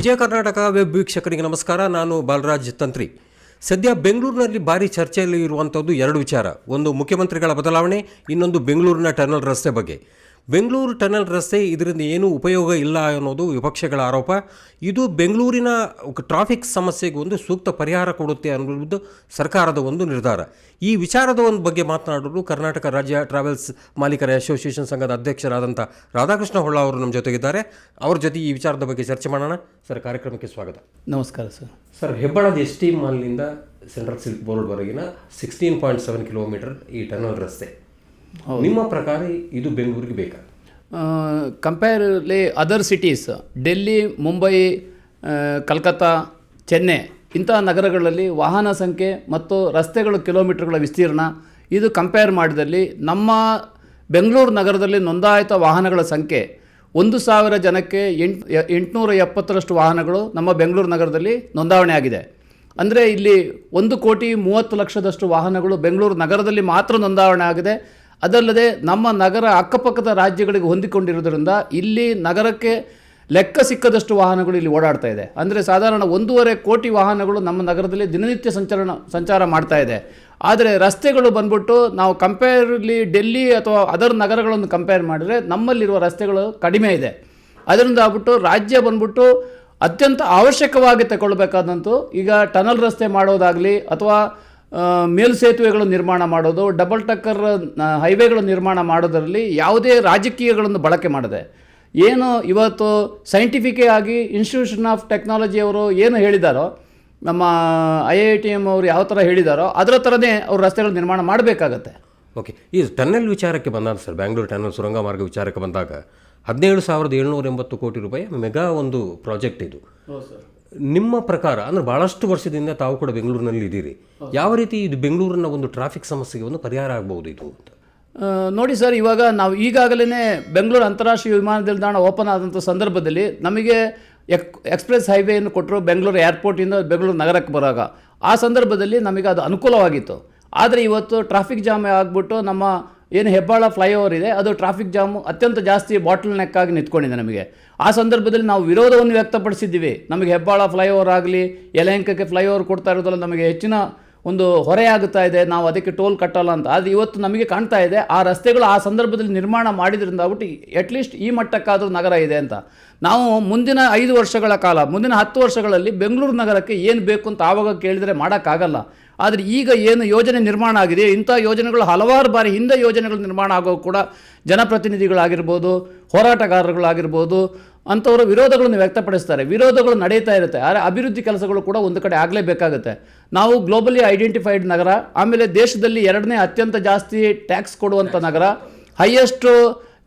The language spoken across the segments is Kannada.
ವಿಜಯ ಕರ್ನಾಟಕ ವೆಬ್ ವೀಕ್ಷಕರಿಗೆ ನಮಸ್ಕಾರ. ನಾನು ಬಾಲರಾಜ್ ತಂತ್ರಿ. ಸದ್ಯ ಬೆಂಗಳೂರಿನಲ್ಲಿ ಭಾರಿ ಚರ್ಚೆಯಲ್ಲಿ ಇರುವಂಥದ್ದು ಎರಡು ವಿಚಾರ. ಒಂದು ಮುಖ್ಯಮಂತ್ರಿಗಳ ಬದಲಾವಣೆ, ಇನ್ನೊಂದು ಬೆಂಗಳೂರಿನ ಟನಲ್ ರಸ್ತೆ ಬಗ್ಗೆ. ಬೆಂಗಳೂರು ಟನಲ್ ರಸ್ತೆ ಇದರಿಂದ ಏನೂ ಉಪಯೋಗ ಇಲ್ಲ ಅನ್ನೋದು ವಿಪಕ್ಷಗಳ ಆರೋಪ. ಇದು ಬೆಂಗಳೂರಿನ ಟ್ರಾಫಿಕ್ ಸಮಸ್ಯೆಗೆ ಒಂದು ಸೂಕ್ತ ಪರಿಹಾರ ಕೊಡುತ್ತೆ ಅನ್ನುವುದು ಸರ್ಕಾರದ ಒಂದು ನಿರ್ಧಾರ. ಈ ವಿಚಾರದ ಒಂದು ಬಗ್ಗೆ ಮಾತನಾಡಲು ಕರ್ನಾಟಕ ರಾಜ್ಯ ಟ್ರಾವೆಲ್ಸ್ ಮಾಲೀಕರ ಅಸೋಸಿಯೇಷನ್ ಸಂಘದ ಅಧ್ಯಕ್ಷರಾದಂಥ ರಾಧಾಕೃಷ್ಣ ಹೊಳ್ಳ ಅವರು ನಮ್ಮ ಜೊತೆಗಿದ್ದಾರೆ. ಅವ್ರ ಜೊತೆ ಈ ವಿಚಾರದ ಬಗ್ಗೆ ಚರ್ಚೆ ಮಾಡೋಣ. ಸರ್, ಕಾರ್ಯಕ್ರಮಕ್ಕೆ ಸ್ವಾಗತ. ನಮಸ್ಕಾರ ಸರ್. ಸರ್, ಹೆಬ್ಬಾಳದ ST ಮಾಲ್ನಿಂದ ಸೆಂಟ್ರಲ್ ಸಿಲ್ಕ್ ಬೋರ್ಡ್ವರೆಗಿನ 16.7 ಕಿಲೋಮೀಟರ್ ಈ ಟನಲ್ ರಸ್ತೆ, ನಿಮ್ಮ ಪ್ರಕಾರ ಇದು ಬೆಂಗಳೂರಿಗೆ ಬೇಕಾ? Comparely other cities, Delhi, Mumbai, Calcutta, Chennai ಇಂಥ ನಗರಗಳಲ್ಲಿ ವಾಹನ ಸಂಖ್ಯೆ ಮತ್ತು ರಸ್ತೆಗಳು ಕಿಲೋಮೀಟರ್ಗಳ ವಿಸ್ತೀರ್ಣ ಇದು ಕಂಪೇರ್ ಮಾಡಿದಲ್ಲಿ ನಮ್ಮ ಬೆಂಗಳೂರು ನಗರದಲ್ಲಿ ನೋಂದಾಯಿತ ವಾಹನಗಳ ಸಂಖ್ಯೆ 1,000 ಜನಕ್ಕೆ 870ರಷ್ಟು ವಾಹನಗಳು ನಮ್ಮ ಬೆಂಗಳೂರು ನಗರದಲ್ಲಿ ನೋಂದಾವಣೆ ಆಗಿದೆ. ಅಂದರೆ ಇಲ್ಲಿ 1,30,30,00,000ದಷ್ಟು ವಾಹನಗಳು ಬೆಂಗಳೂರು ನಗರದಲ್ಲಿ ಮಾತ್ರ ನೋಂದಾವಣೆ ಆಗಿದೆ. ಅದಲ್ಲದೆ ನಮ್ಮ ನಗರ ಅಕ್ಕಪಕ್ಕದ ರಾಜ್ಯಗಳಿಗೆ ಹೊಂದಿಕೊಂಡಿರೋದ್ರಿಂದ ಇಲ್ಲಿ ನಗರಕ್ಕೆ ಲೆಕ್ಕ ಸಿಕ್ಕದಷ್ಟು ವಾಹನಗಳು ಇಲ್ಲಿ ಓಡಾಡ್ತಾ ಇದೆ. ಅಂದರೆ ಸಾಧಾರಣ 1.5 ಕೋಟಿ ವಾಹನಗಳು ನಮ್ಮ ನಗರದಲ್ಲಿ ದಿನನಿತ್ಯ ಸಂಚಾರ ಮಾಡ್ತಾ ಇದೆ. ಆದರೆ ರಸ್ತೆಗಳು ಬಂದ್ಬಿಟ್ಟು ನಾವು ಕಂಪೇರ್ಲಿ ಡೆಲ್ಲಿ ಅಥವಾ ಅದರ್ ನಗರಗಳನ್ನು ಕಂಪೇರ್ ಮಾಡಿದರೆ ನಮ್ಮಲ್ಲಿರುವ ರಸ್ತೆಗಳು ಕಡಿಮೆ ಇದೆ. ಅದರಿಂದ ಆಗ್ಬಿಟ್ಟು ರಾಜ್ಯ ಬಂದ್ಬಿಟ್ಟು ಅತ್ಯಂತ ಅವಶ್ಯಕವಾಗಿ ತಗೊಳ್ಬೇಕಾದಂತೂ ಈಗ ಟನಲ್ ರಸ್ತೆ ಮಾಡೋದಾಗಲಿ ಅಥವಾ ಮೇಲ್ಸೇತುವೆಗಳು ನಿರ್ಮಾಣ ಮಾಡೋದು, ಡಬಲ್ ಟಕ್ಕರ್ ಹೈವೇಗಳು ನಿರ್ಮಾಣ ಮಾಡೋದರಲ್ಲಿ ಯಾವುದೇ ರಾಜಕೀಯಗಳನ್ನು ಬಳಕೆ ಮಾಡದೆ ಏನು ಇವತ್ತು ಸೈಂಟಿಫಿಕ್ ಆಗಿ ಇನ್ಸ್ಟಿಟ್ಯೂಷನ್ ಆಫ್ ಟೆಕ್ನಾಲಜಿಯವರು ಏನು ಹೇಳಿದಾರೋ, ನಮ್ಮ IITM ಅವರು ಯಾವ ಥರ ಹೇಳಿದಾರೋ ಅದರ ಥರನೇ ಅವರು ರಸ್ತೆಗಳು ನಿರ್ಮಾಣ ಮಾಡಬೇಕಾಗತ್ತೆ. ಓಕೆ, ಈ ಟನಲ್ ವಿಚಾರಕ್ಕೆ ಬಂದಾಗ ಸರ್, ಬ್ಯಾಂಗ್ಳೂರು ಟನಲ್ ಸುರಂಗ ಮಾರ್ಗ ವಿಚಾರಕ್ಕೆ ಬಂದಾಗ 17,780 ಕೋಟಿ ರೂಪಾಯಿ ಮೆಗಾ ಒಂದು ಪ್ರಾಜೆಕ್ಟ್ ಇದು. ನಿಮ್ಮ ಪ್ರಕಾರ ಅಂದರೆ ಭಾಳಷ್ಟು ವರ್ಷದಿಂದ ತಾವು ಕೂಡ ಬೆಂಗಳೂರಿನಲ್ಲಿ ಇದ್ದೀರಿ, ಯಾವ ರೀತಿ ಇದು ಬೆಂಗಳೂರಿನ ಒಂದು ಟ್ರಾಫಿಕ್ ಸಮಸ್ಯೆಗೆ ಒಂದು ಪರಿಹಾರ ಆಗ್ಬೋದು ಇದು ಅಂತ? ನೋಡಿ ಸರ್, ಇವಾಗ ನಾವು ಈಗಾಗಲೇ ಬೆಂಗಳೂರು ಅಂತಾರಾಷ್ಟ್ರೀಯ ವಿಮಾನ ನಿಲ್ದಾಣ ಓಪನ್ ಆದಂಥ ಸಂದರ್ಭದಲ್ಲಿ ನಮಗೆ ಎಕ್ಸ್ಪ್ರೆಸ್ ಹೈವೇಯನ್ನು ಕೊಟ್ಟರು ಬೆಂಗಳೂರು ಏರ್ಪೋರ್ಟಿಂದ ಬೆಂಗಳೂರು ನಗರಕ್ಕೆ ಬರುವಾಗ. ಆ ಸಂದರ್ಭದಲ್ಲಿ ನಮಗೆ ಅದು ಅನುಕೂಲವಾಗಿತ್ತು. ಆದರೆ ಇವತ್ತು ಟ್ರಾಫಿಕ್ ಜಾಮ್ ಆಗಿಬಿಟ್ಟು ನಮ್ಮ ಏನು ಹೆಬ್ಬಾಳ ಫ್ಲೈಓವರ್ ಇದೆ ಅದು ಟ್ರಾಫಿಕ್ ಜಾಮು ಅತ್ಯಂತ ಜಾಸ್ತಿ ಬಾಟಲ್ ನೆಕ್ ಆಗಿ ನಿಂತ್ಕೊಂಡಿದೆ ನಮಗೆ. ಆ ಸಂದರ್ಭದಲ್ಲಿ ನಾವು ವಿರೋಧವನ್ನು ವ್ಯಕ್ತಪಡಿಸಿದ್ದೀವಿ. ನಮಗೆ ಹೆಬ್ಬಾಳ ಫ್ಲೈಓವರ್ ಆಗಲಿ, ಯಲಹಂಕಕ್ಕೆ ಫ್ಲೈಓವರ್ ಕೊಡ್ತಾ ಇರೋದ್ರಲ್ಲಿ ನಮಗೆ ಹೆಚ್ಚಿನ ಒಂದು ಹೊರೆ ಆಗುತ್ತಾ ಇದೆ, ನಾವು ಅದಕ್ಕೆ ಟೋಲ್ ಕಟ್ಟಲ್ಲ ಅಂತ. ಅದು ಇವತ್ತು ನಮಗೆ ಕಾಣ್ತಾ ಇದೆ ಆ ರಸ್ತೆಗಳು ಆ ಸಂದರ್ಭದಲ್ಲಿ ನಿರ್ಮಾಣ ಮಾಡಿದ್ರಿಂದ ಆಗ್ಬಿಟ್ಟು ಅಟ್ಲೀಸ್ಟ್ ಈ ಮಟ್ಟಕ್ಕಾದರೂ ನಗರ ಇದೆ ಅಂತ. ನಾವು ಮುಂದಿನ 5 ವರ್ಷಗಳ ಕಾಲ, ಮುಂದಿನ 10 ವರ್ಷಗಳಲ್ಲಿ ಬೆಂಗಳೂರು ನಗರಕ್ಕೆ ಏನು ಬೇಕು ಅಂತ ಆವಾಗ ಕೇಳಿದರೆ ಮಾಡೋಕ್ಕಾಗಲ್ಲ. ಆದರೆ ಈಗ ಏನು ಯೋಜನೆ ನಿರ್ಮಾಣ ಆಗಿದೆ, ಇಂಥ ಯೋಜನೆಗಳು ಹಲವಾರು ಬಾರಿ ಹಿಂದೆ ಯೋಜನೆಗಳು ನಿರ್ಮಾಣ ಆಗೋ ಕೂಡ ಜನಪ್ರತಿನಿಧಿಗಳಾಗಿರ್ಬೋದು, ಹೋರಾಟಗಾರರುಗಳಾಗಿರ್ಬೋದು ಅಂಥವರು ವಿರೋಧಗಳನ್ನು ವ್ಯಕ್ತಪಡಿಸ್ತಾರೆ. ವಿರೋಧಗಳು ನಡೀತಾ ಇರುತ್ತೆ. ಆದರೆ ಅಭಿವೃದ್ಧಿ ಕೆಲಸಗಳು ಕೂಡ ಒಂದು ಕಡೆ ಆಗಲೇಬೇಕಾಗುತ್ತೆ. ನಾವು ಗ್ಲೋಬಲಿ ಐಡೆಂಟಿಫೈಡ್ ನಗರ, ಆಮೇಲೆ ದೇಶದಲ್ಲಿ 2ನೇ ಅತ್ಯಂತ ಜಾಸ್ತಿ ಟ್ಯಾಕ್ಸ್ ಕೊಡುವಂಥ ನಗರ, ಹೈಯೆಸ್ಟು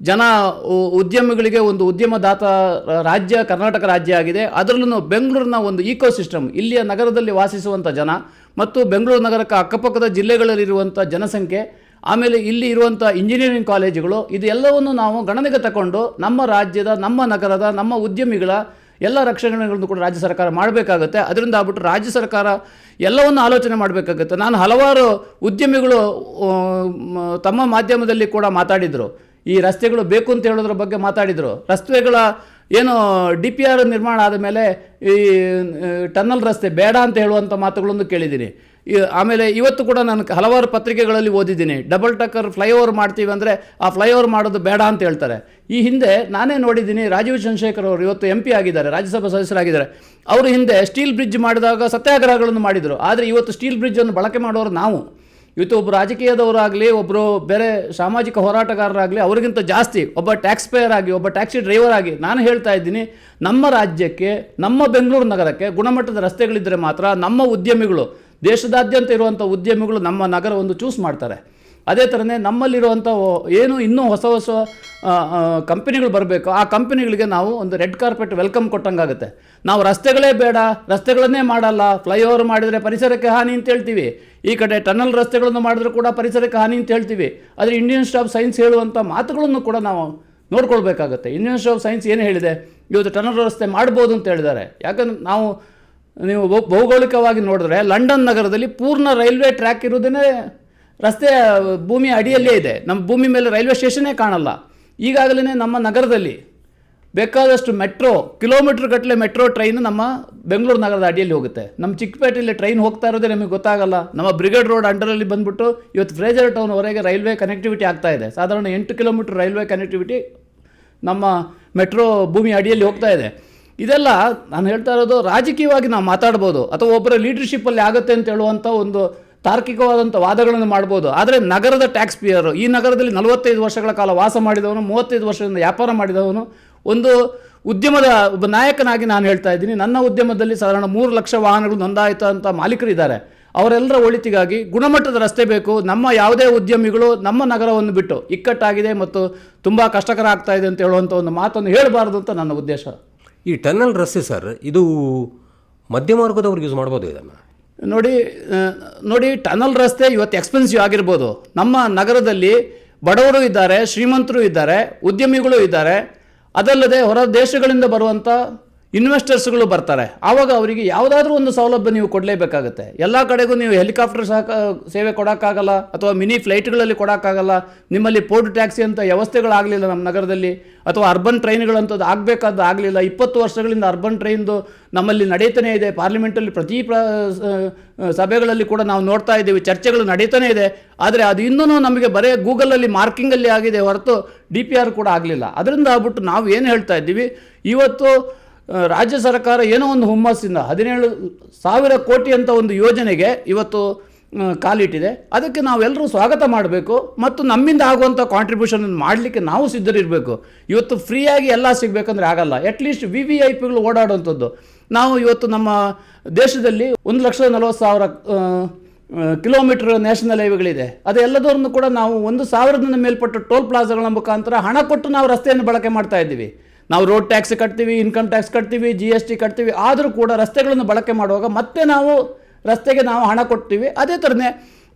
ಜನ ಉದ್ಯಮಿಗಳಿಗೆ ಒಂದು ಉದ್ಯಮದಾತ ರಾಜ್ಯ ಕರ್ನಾಟಕ ರಾಜ್ಯ ಆಗಿದೆ. ಅದರಲ್ಲೂ ಬೆಂಗಳೂರಿನ ಒಂದು ಈಕೋಸಿಸ್ಟಮ್, ಇಲ್ಲಿಯ ನಗರದಲ್ಲಿ ವಾಸಿಸುವಂಥ ಜನ ಮತ್ತು ಬೆಂಗಳೂರು ನಗರಕ್ಕೆ ಅಕ್ಕಪಕ್ಕದ ಜಿಲ್ಲೆಗಳಲ್ಲಿರುವಂಥ ಜನಸಂಖ್ಯೆ, ಆಮೇಲೆ ಇಲ್ಲಿ ಇರುವಂಥ ಇಂಜಿನಿಯರಿಂಗ್ ಕಾಲೇಜುಗಳು, ಇದೆಲ್ಲವನ್ನು ನಾವು ಗಣನೆಗೆ ತಗೊಂಡು ನಮ್ಮ ರಾಜ್ಯದ, ನಮ್ಮ ನಗರದ, ನಮ್ಮ ಉದ್ಯಮಿಗಳ ಎಲ್ಲ ರಕ್ಷಣೆಗಳನ್ನು ಕೂಡ ರಾಜ್ಯ ಸರ್ಕಾರ ಮಾಡಬೇಕಾಗುತ್ತೆ. ಅದರಿಂದ ಆಗ್ಬಿಟ್ಟು ರಾಜ್ಯ ಸರ್ಕಾರ ಎಲ್ಲವನ್ನು ಆಲೋಚನೆ ಮಾಡಬೇಕಾಗುತ್ತೆ. ನಾನು ಹಲವಾರು ಉದ್ಯಮಿಗಳು ತಮ್ಮ ಮಾಧ್ಯಮದಲ್ಲಿ ಕೂಡ ಮಾತಾಡಿದರು, ಈ ರಸ್ತೆಗಳು ಬೇಕು ಅಂತ ಹೇಳೋದ್ರ ಬಗ್ಗೆ ಮಾತಾಡಿದರು. ರಸ್ತೆಗಳ ಏನು DPR ನಿರ್ಮಾಣ ಆದ ಮೇಲೆ ಈ ಟನಲ್ ರಸ್ತೆ ಬೇಡ ಅಂತ ಹೇಳುವಂಥ ಮಾತುಗಳನ್ನು ಕೇಳಿದ್ದೀನಿ. ಆಮೇಲೆ ಇವತ್ತು ಕೂಡ ನಾನು ಹಲವಾರು ಪತ್ರಿಕೆಗಳಲ್ಲಿ ಓದಿದ್ದೀನಿ, ಡಬಲ್ ಟಕ್ಕರ್ ಫ್ಲೈಓವರ್ ಮಾಡ್ತೀವಿ ಅಂದರೆ ಆ ಫ್ಲೈಓವರ್ ಮಾಡೋದು ಬೇಡ ಅಂತ ಹೇಳ್ತಾರೆ. ಈ ಹಿಂದೆ ನಾನೇ ನೋಡಿದ್ದೀನಿ, ರಾಜೀವ್ ಚಂದ್ರಶೇಖರ್ ಅವರು ಇವತ್ತು MP ಆಗಿದ್ದಾರೆ, ರಾಜ್ಯಸಭಾ ಸದಸ್ಯರಾಗಿದ್ದಾರೆ. ಅವರು ಹಿಂದೆ ಸ್ಟೀಲ್ ಬ್ರಿಡ್ಜ್ ಮಾಡಿದಾಗ ಸತ್ಯಾಗ್ರಹಗಳನ್ನು ಮಾಡಿದರು. ಆದರೆ ಇವತ್ತು ಸ್ಟೀಲ್ ಬ್ರಿಡ್ಜನ್ನು ಬಳಕೆ ಮಾಡೋರು ನಾವು. ಇವತ್ತು ಒಬ್ಬರು ರಾಜಕೀಯದವರಾಗಲಿ, ಒಬ್ಬರು ಬೇರೆ ಸಾಮಾಜಿಕ ಹೋರಾಟಗಾರರಾಗಲಿ, ಅವರಿಗಿಂತ ಜಾಸ್ತಿ ಒಬ್ಬ ಟ್ಯಾಕ್ಸ್ ಪೇಯರ್ ಆಗಿ, ಒಬ್ಬ ಟ್ಯಾಕ್ಸಿ ಡ್ರೈವರ್ ಆಗಿ ನಾನು ಹೇಳ್ತಾ ಇದ್ದೀನಿ, ನಮ್ಮ ರಾಜ್ಯಕ್ಕೆ, ನಮ್ಮ ಬೆಂಗಳೂರು ನಗರಕ್ಕೆ ಗುಣಮಟ್ಟದ ರಸ್ತೆಗಳಿದ್ದರೆ ಮಾತ್ರ ನಮ್ಮ ಉದ್ಯಮಿಗಳು, ದೇಶದಾದ್ಯಂತ ಇರುವಂಥ ಉದ್ಯಮಿಗಳು ನಮ್ಮ ನಗರವನ್ನು ಚೂಸ್ ಮಾಡ್ತಾರೆ. ಅದೇ ಥರನೇ ನಮ್ಮಲ್ಲಿರುವಂಥ ಏನು ಇನ್ನೂ ಹೊಸ ಹೊಸ ಕಂಪನಿಗಳು ಬರಬೇಕು, ಆ ಕಂಪನಿಗಳಿಗೆ ನಾವು ಒಂದು ರೆಡ್ ಕಾರ್ಪೆಟ್ ವೆಲ್ಕಮ್ ಕೊಟ್ಟಂಗಾಗುತ್ತೆ. ನಾವು ರಸ್ತೆಗಳೇ ಬೇಡ, ರಸ್ತೆಗಳನ್ನೇ ಮಾಡಲ್ಲ, ಫ್ಲೈಓವರ್ ಮಾಡಿದರೆ ಪರಿಸರಕ್ಕೆ ಹಾನಿ ಅಂತ ಹೇಳ್ತೀವಿ, ಈ ಕಡೆ ಟನಲ್ ರಸ್ತೆಗಳನ್ನು ಮಾಡಿದ್ರೆ ಕೂಡ ಪರಿಸರಕ್ಕೆ ಹಾನಿ ಅಂತ ಹೇಳ್ತೀವಿ. ಆದರೆ ಇಂಡಿಯನ್ ಇನ್ಸ್ಟಿಟ್ಯೂಟ್ ಆಫ್ ಸೈನ್ಸ್ ಹೇಳುವಂಥ ಮಾತುಗಳನ್ನು ಕೂಡ ನಾವು ನೋಡ್ಕೊಳ್ಬೇಕಾಗುತ್ತೆ. ಇಂಡಿಯನ್ ಇನ್ಸ್ಟಿಟ್ಯೂಟ್ ಆಫ್ ಸೈನ್ಸ್ ಏನು ಹೇಳಿದೆ, ಇವತ್ತು ಟನಲ್ ರಸ್ತೆ ಮಾಡ್ಬೋದು ಅಂತ ಹೇಳಿದ್ದಾರೆ. ಯಾಕಂದರೆ ನೀವು ಭೌಗೋಳಿಕವಾಗಿ ನೋಡಿದ್ರೆ ಲಂಡನ್ ನಗರದಲ್ಲಿ ಪೂರ್ಣ ರೈಲ್ವೆ ಟ್ರ್ಯಾಕ್ ಇರೋದೇ ರಸ್ತೆ ಭೂಮಿಯ ಅಡಿಯಲ್ಲೇ ಇದೆ. ನಮ್ಮ ಭೂಮಿ ಮೇಲೆ ರೈಲ್ವೆ ಸ್ಟೇಷನ್ನೇ ಕಾಣಲ್ಲ. ಈಗಾಗಲೇ ನಮ್ಮ ನಗರದಲ್ಲಿ ಬೇಕಾದಷ್ಟು ಮೆಟ್ರೋ ಕಿಲೋಮೀಟರ್ ಗಟ್ಟಲೆ ಮೆಟ್ರೋ ಟ್ರೈನ್ ನಮ್ಮ ಬೆಂಗಳೂರು ನಗರದ ಅಡಿಯಲ್ಲಿ ಹೋಗುತ್ತೆ. ನಮ್ಮ ಚಿಕ್ಕಪೇಟೆಯಲ್ಲಿ ಟ್ರೈನ್ ಹೋಗ್ತಾ ಇರೋದೇ ನಮಗೆ ಗೊತ್ತಾಗಲ್ಲ. ನಮ್ಮ ಬ್ರಿಗೇಡ್ ರೋಡ್ ಅಂಡರಲ್ಲಿ ಬಂದ್ಬಿಟ್ಟು ಇವತ್ತು ಫ್ರೇಜರ್ ಟೌನ್ವರೆಗೆ ರೈಲ್ವೆ ಕನೆಕ್ಟಿವಿಟಿ ಆಗ್ತಾ ಇದೆ. ಸಾಧಾರಣ 8 ಕಿಲೋಮೀಟರ್ ರೈಲ್ವೆ ಕನೆಕ್ಟಿವಿಟಿ ನಮ್ಮ ಮೆಟ್ರೋ ಭೂಮಿ ಅಡಿಯಲ್ಲಿ ಹೋಗ್ತಾ ಇದೆ. ಇದೆಲ್ಲ ನಾನು ಹೇಳ್ತಾ ಇರೋದು ರಾಜಕೀಯವಾಗಿ ನಾವು ಮಾತಾಡ್ಬೋದು, ಅಥವಾ ಒಬ್ಬರ ಲೀಡರ್ಶಿಪ್ಪಲ್ಲಿ ಆಗುತ್ತೆ ಅಂತ ಹೇಳುವಂಥ ಒಂದು ತಾರ್ಕಿಕವಾದಂಥ ವಾದಗಳನ್ನು ಮಾಡ್ಬೋದು. ಆದರೆ ನಗರದ ಟ್ಯಾಕ್ಸ್ ಪೇಯರು, ಈ ನಗರದಲ್ಲಿ 45 ವರ್ಷಗಳ ಕಾಲ ವಾಸ ಮಾಡಿದವನು, 35 ವರ್ಷದಿಂದ ವ್ಯಾಪಾರ ಮಾಡಿದವನು, ಒಂದು ಉದ್ಯಮದ ಒಬ್ಬ ನಾಯಕನಾಗಿ ನಾನು ಹೇಳ್ತಾ ಇದ್ದೀನಿ. ನನ್ನ ಉದ್ಯಮದಲ್ಲಿ ಸಾಧಾರಣ 3 ಲಕ್ಷ ವಾಹನಗಳು ನೋಂದಾಯಿತ ಅಂತ ಮಾಲೀಕರಿದ್ದಾರೆ. ಅವರೆಲ್ಲರ ಒಳಿತಿಗಾಗಿ ಗುಣಮಟ್ಟದ ರಸ್ತೆ ಬೇಕು. ನಮ್ಮ ಯಾವುದೇ ಉದ್ಯಮಿಗಳು ನಮ್ಮ ನಗರವನ್ನು ಬಿಟ್ಟು ಇಕ್ಕಟ್ಟಾಗಿದೆ ಮತ್ತು ತುಂಬ ಕಷ್ಟಕರ ಆಗ್ತಾ ಇದೆ ಅಂತ ಹೇಳುವಂಥ ಒಂದು ಮಾತನ್ನು ಹೇಳಬಾರ್ದು ಅಂತ ನನ್ನ ಉದ್ದೇಶ. ಈ ಟನಲ್ ರಸ್ತೆ ಸರ್, ಇದು ಮಧ್ಯಮ ವರ್ಗದವ್ರಿಗೆ ಯೂಸ್ ಮಾಡ್ಬೋದು ಇದನ್ನು? ನೋಡಿ ಟನಲ್ ರಸ್ತೆ ಇವತ್ತು ಎಕ್ಸ್ಪೆನ್ಸಿವ್ ಆಗಿರ್ಬೋದು. ನಮ್ಮ ನಗರದಲ್ಲಿ ಬಡವರು ಇದ್ದಾರೆ, ಶ್ರೀಮಂತರು ಇದ್ದಾರೆ, ಉದ್ಯಮಿಗಳು ಇದ್ದಾರೆ. ಅದಲ್ಲದೆ ಹೊರ ದೇಶಗಳಿಂದ ಬರುವಂಥ ಇನ್ವೆಸ್ಟರ್ಸ್ಗಳು ಬರ್ತಾರೆ. ಆವಾಗ ಅವರಿಗೆ ಯಾವುದಾದ್ರೂ ಒಂದು ಸೌಲಭ್ಯ ನೀವು ಕೊಡಲೇಬೇಕಾಗುತ್ತೆ. ಎಲ್ಲ ಕಡೆಗೂ ನೀವು ಹೆಲಿಕಾಪ್ಟರ್ ಸೇವೆ ಕೊಡೋಕ್ಕಾಗಲ್ಲ, ಅಥವಾ ಮಿನಿ ಫ್ಲೈಟ್ಗಳಲ್ಲಿ ಕೊಡೋಕ್ಕಾಗಲ್ಲ. ನಿಮ್ಮಲ್ಲಿ ಪೋರ್ಟ್ ಟ್ಯಾಕ್ಸಿ ಅಂತ ವ್ಯವಸ್ಥೆಗಳಾಗಲಿಲ್ಲ ನಮ್ಮ ನಗರದಲ್ಲಿ, ಅಥವಾ ಅರ್ಬನ್ ಟ್ರೈನ್ಗಳಂಥದ್ದು ಆಗಬೇಕಾದ್ದು ಆಗಲಿಲ್ಲ. 20 ವರ್ಷಗಳಿಂದ ಅರ್ಬನ್ ಟ್ರೈನ್ದು ನಮ್ಮಲ್ಲಿ ನಡೀತಾನೇ ಇದೆ. ಪಾರ್ಲಿಮೆಂಟಲ್ಲಿ ಪ್ರತಿ ಸಭೆಗಳಲ್ಲಿ ಕೂಡ ನಾವು ನೋಡ್ತಾ ಇದ್ದೀವಿ, ಚರ್ಚೆಗಳು ನಡೀತಾನೇ ಇದೆ. ಆದರೆ ಅದು ಇನ್ನೂ ನಮಗೆ ಬರೀ ಗೂಗಲಲ್ಲಿ ಮಾರ್ಕಿಂಗಲ್ಲಿ ಆಗಿದೆ ಹೊರತು DPR ಕೂಡ ಆಗಲಿಲ್ಲ. ಅದರಿಂದ ಆಗ್ಬಿಟ್ಟು ನಾವು ಏನು ಹೇಳ್ತಾ ಇದ್ದೀವಿ, ಇವತ್ತು ರಾಜ್ಯ ಸರ್ಕಾರ ಏನೋ ಒಂದು ಹುಮ್ಮಸ್ಸಿಂದ 17,000 ಕೋಟಿ ಅಂತ ಒಂದು ಯೋಜನೆಗೆ ಇವತ್ತು ಕಾಲಿಟ್ಟಿದೆ. ಅದಕ್ಕೆ ನಾವೆಲ್ಲರೂ ಸ್ವಾಗತ ಮಾಡಬೇಕು ಮತ್ತು ನಮ್ಮಿಂದ ಆಗುವಂಥ ಕಾಂಟ್ರಿಬ್ಯೂಷನ್ ಮಾಡಲಿಕ್ಕೆ ನಾವು ಸಿದ್ಧರಿರಬೇಕು. ಇವತ್ತು ಫ್ರೀಯಾಗಿ ಎಲ್ಲ ಸಿಗಬೇಕಂದ್ರೆ ಆಗಲ್ಲ. ಅಟ್ಲೀಸ್ಟ್ VVIPಗಳು ಓಡಾಡುವಂಥದ್ದು. ನಾವು ಇವತ್ತು ನಮ್ಮ ದೇಶದಲ್ಲಿ 1,40,000 ಕಿಲೋಮೀಟರ್ ನ್ಯಾಷನಲ್ ಹೈವೇಗಳಿದೆ. ಅದೆಲ್ಲದನ್ನು ಕೂಡ ನಾವು 1,000ದಿಂದ ಮೇಲ್ಪಟ್ಟ ಟೋಲ್ ಪ್ಲಾಜಾಗಳ ಮುಖಾಂತರ ಹಣ ಕೊಟ್ಟು ನಾವು ರಸ್ತೆಯನ್ನು ಬಳಕೆ ಮಾಡ್ತಾ ಇದ್ದೀವಿ. ನಾವು ರೋಡ್ ಟ್ಯಾಕ್ಸ್ ಕಟ್ತೀವಿ, ಇನ್ಕಮ್ ಟ್ಯಾಕ್ಸ್ ಕಟ್ತೀವಿ, GST ಕಟ್ತೀವಿ. ಆದರೂ ಕೂಡ ರಸ್ತೆಗಳನ್ನು ಬಳಕೆ ಮಾಡುವಾಗ ಮತ್ತೆ ನಾವು ರಸ್ತೆಗೆ ನಾವು ಹಣ ಕೊಡ್ತೀವಿ. ಅದೇ ಥರನೇ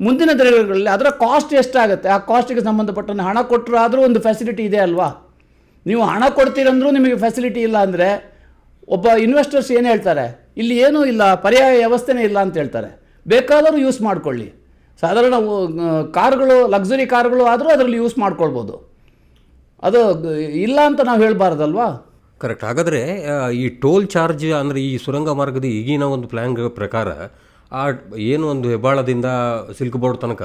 ಮುಂದಿನ ದಿನಗಳಲ್ಲಿ ಅದರ ಕಾಸ್ಟ್ ಎಷ್ಟಾಗುತ್ತೆ, ಆ ಕಾಸ್ಟಿಗೆ ಸಂಬಂಧಪಟ್ಟಂತೆ ಹಣ ಕೊಟ್ಟರು ಆದರೂ ಒಂದು ಫೆಸಿಲಿಟಿ ಇದೆ ಅಲ್ವಾ. ನೀವು ಹಣ ಕೊಡ್ತೀರಂದ್ರೂ ನಿಮಗೆ ಫೆಸಿಲಿಟಿ ಇಲ್ಲ ಅಂದರೆ ಒಬ್ಬ ಇನ್ವೆಸ್ಟರ್ಸ್ ಏನು ಹೇಳ್ತಾರೆ, ಇಲ್ಲಿ ಏನೂ ಇಲ್ಲ, ಪರ್ಯಾಯ ವ್ಯವಸ್ಥೆನೇ ಇಲ್ಲ ಅಂತ ಹೇಳ್ತಾರೆ. ಬೇಕಾದರೂ ಯೂಸ್ ಮಾಡ್ಕೊಳ್ಳಿ. ಸಾಧಾರಣ ಕಾರ್ಗಳು, ಲಕ್ಸುರಿ ಕಾರ್ಗಳು ಆದರೂ ಅದರಲ್ಲಿ ಯೂಸ್ ಮಾಡ್ಕೊಳ್ಬೋದು. ಅದು ಇಲ್ಲ ಅಂತ ನಾವು ಹೇಳಬಾರ್ದಲ್ವಾ? ಕರೆಕ್ಟ್. ಹಾಗಾದರೆ ಈ ಟೋಲ್ ಚಾರ್ಜ್ ಅಂದರೆ ಈ ಸುರಂಗ ಮಾರ್ಗದ ಈಗಿನ ಒಂದು ಪ್ಲ್ಯಾನ್ ಪ್ರಕಾರ ಆ ಏನು ಒಂದು ಹೆಬ್ಬಾಳದಿಂದ ಸಿಲ್ಕ್ ಬೋರ್ಡ್ ತನಕ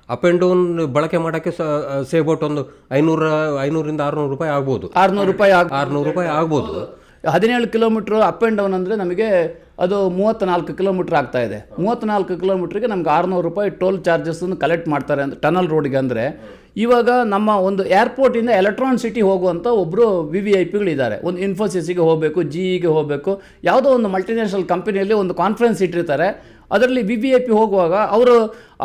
ಅಪ್ ಆ್ಯಂಡ್ ಡೌನ್ ಬಳಕೆ ಮಾಡೋಕ್ಕೆ ಸೇಬೋಟ್ ಒಂದು 500ರಿಂದ 600 ರೂಪಾಯಿ ಆಗ್ಬೋದು. 600 ರೂಪಾಯಿ ಆಗ್ಬೋದು. 17 ಕಿಲೋಮೀಟ್ರ್ ಅಪ್ ಆ್ಯಂಡ್ ಡೌನ್ ಅಂದರೆ ನಮಗೆ ಅದು 34 ಕಿಲೋಮೀಟ್ರ್ ಆಗ್ತಾ ಇದೆ. 34 ಕಿಲೋಮೀಟ್ರಿಗೆ ನಮ್ಗೆ 600 ರೂಪಾಯಿ ಟೋಲ್ ಚಾರ್ಜಸ್ಸನ್ನು ಕಲೆಕ್ಟ್ ಮಾಡ್ತಾರೆ ಅಂತ ಟನಲ್ ರೋಡಿಗೆ. ಅಂದರೆ ಇವಾಗ ನಮ್ಮ ಒಂದು ಏರ್ಪೋರ್ಟಿಂದ ಎಲೆಕ್ಟ್ರಾನ್ ಸಿಟಿ ಹೋಗುವಂಥ ಒಬ್ಬರು VVIPಗಳಿದ್ದಾರೆ. ಒಂದು ಇನ್ಫೋಸಿಸ್ಗೆ ಹೋಗಬೇಕು, GEಗೆ ಹೋಗಬೇಕು, ಯಾವುದೋ ಒಂದು ಮಲ್ಟಿನ್ಯಾಷನಲ್ ಕಂಪನಿಯಲ್ಲಿ ಒಂದು ಕಾನ್ಫರೆನ್ಸ್ ಇಟ್ಟಿರ್ತಾರೆ. ಅದರಲ್ಲಿ VVIP ಹೋಗುವಾಗ ಅವರು